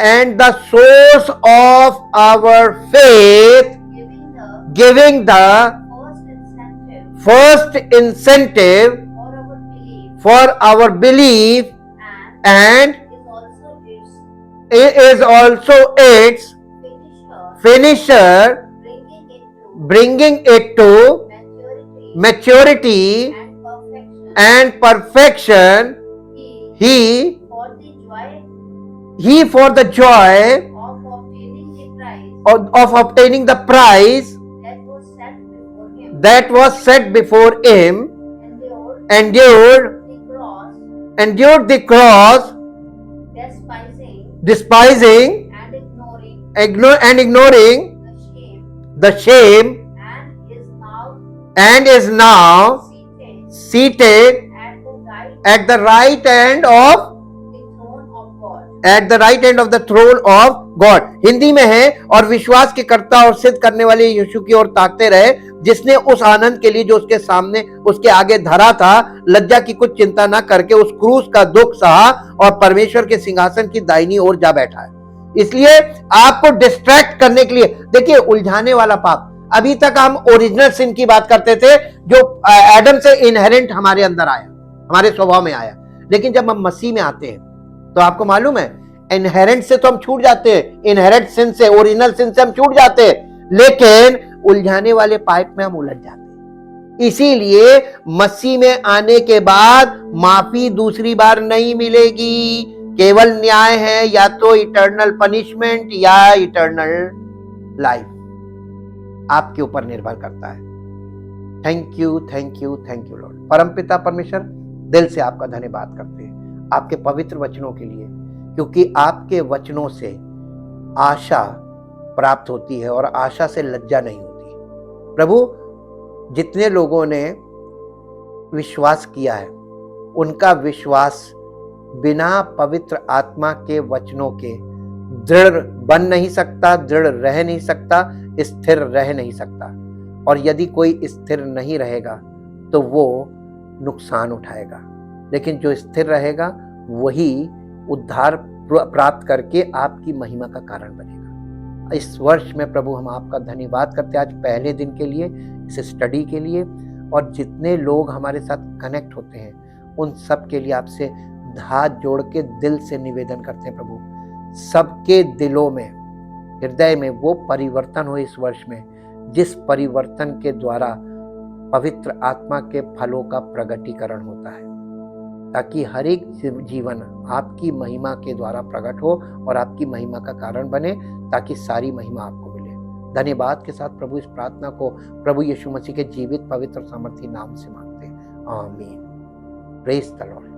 and the source of our faith, giving the first incentive for our belief, and is also its finisher, bringing it to maturity and perfection. He for the joy of obtaining the prize that was set before him, endured the cross, despising and ignoring the shame, and is now seated seated at the right at the right hand of the throne of God. At the right hand of the throne of God. Hindi में है, और विश्वास के कर्ता और सिद्ध करने वाले यीशु की ओर ताकते रहे, जिसने उस आनंद के लिए जो उसके सामने उसके आगे धरा था, लज्जा की कुछ चिंता ना करके उस क्रूस का दुख सहा और परमेश्वर के सिंहासन की दाहिनी ओर जा बैठा है। इसलिए आपको डिस्ट्रैक्ट करने के लिए, देखिए उलझाने वाला पाप, अभी तक हम ओरिजिनल सिन की बात करते थे जो एडम से इनहेरेंट हमारे अंदर आया, हमारे स्वभाव में आया, लेकिन जब हम मसीह में आते हैं तो आपको मालूम है इनहेरेंट से तो हम छूट जाते हैं, इनहेरेंट सिन से, ओरिजिनल सिन से हम छूट जाते हैं, लेकिन उलझाने वाले पाइप में हम उलझ जाते हैं। इसीलिए मसीह में आने के बाद माफी दूसरी बार नहीं मिलेगी, केवल न्याय है, या तो इटर्नल पनिशमेंट या इटर्नल लाइफ, आपके ऊपर निर्भर करता है। Thank you, thank you, thank you Lord. परमपिता परमेश्वर, दिल से आपका धन्यवाद करते हैं आपके पवित्र वचनों के लिए, क्योंकि आपके वचनों से आशा प्राप्त होती है और आशा से लज्जा नहीं होती। प्रभु, जितने लोगों ने विश्वास किया है, उनका विश्वास बिना पवित्र आत्मा के वचनों के दृढ़ बन नहीं सकता, दृढ़ रह नहीं सकता, स्थिर रह नहीं सकता। और यदि कोई स्थिर नहीं रहेगा तो वो नुकसान उठाएगा, लेकिन जो स्थिर रहेगा वही उद्धार प्राप्त करके आपकी महिमा का कारण बनेगा। इस वर्ष में प्रभु हम आपका धन्यवाद करते हैं आज पहले दिन के लिए, इस स्टडी के लिए, और जितने लोग हमारे साथ कनेक्ट होते हैं उन सब के लिए आपसे हाथ जोड़ के दिल से निवेदन करते हैं प्रभु, सबके दिलों में, हृदय में वो परिवर्तन हो इस वर्ष में, जिस परिवर्तन के द्वारा पवित्र आत्मा के फलों का प्रगटीकरण होता है, ताकि हर एक जीवन आपकी महिमा के द्वारा प्रकट हो और आपकी महिमा का कारण बने, ताकि सारी महिमा आपको मिले। धन्यवाद के साथ प्रभु इस प्रार्थना को प्रभु यीशु मसीह के जीवित पवित्र सामर्थी नाम से मांगते हैं, आमीन। Praise the Lord.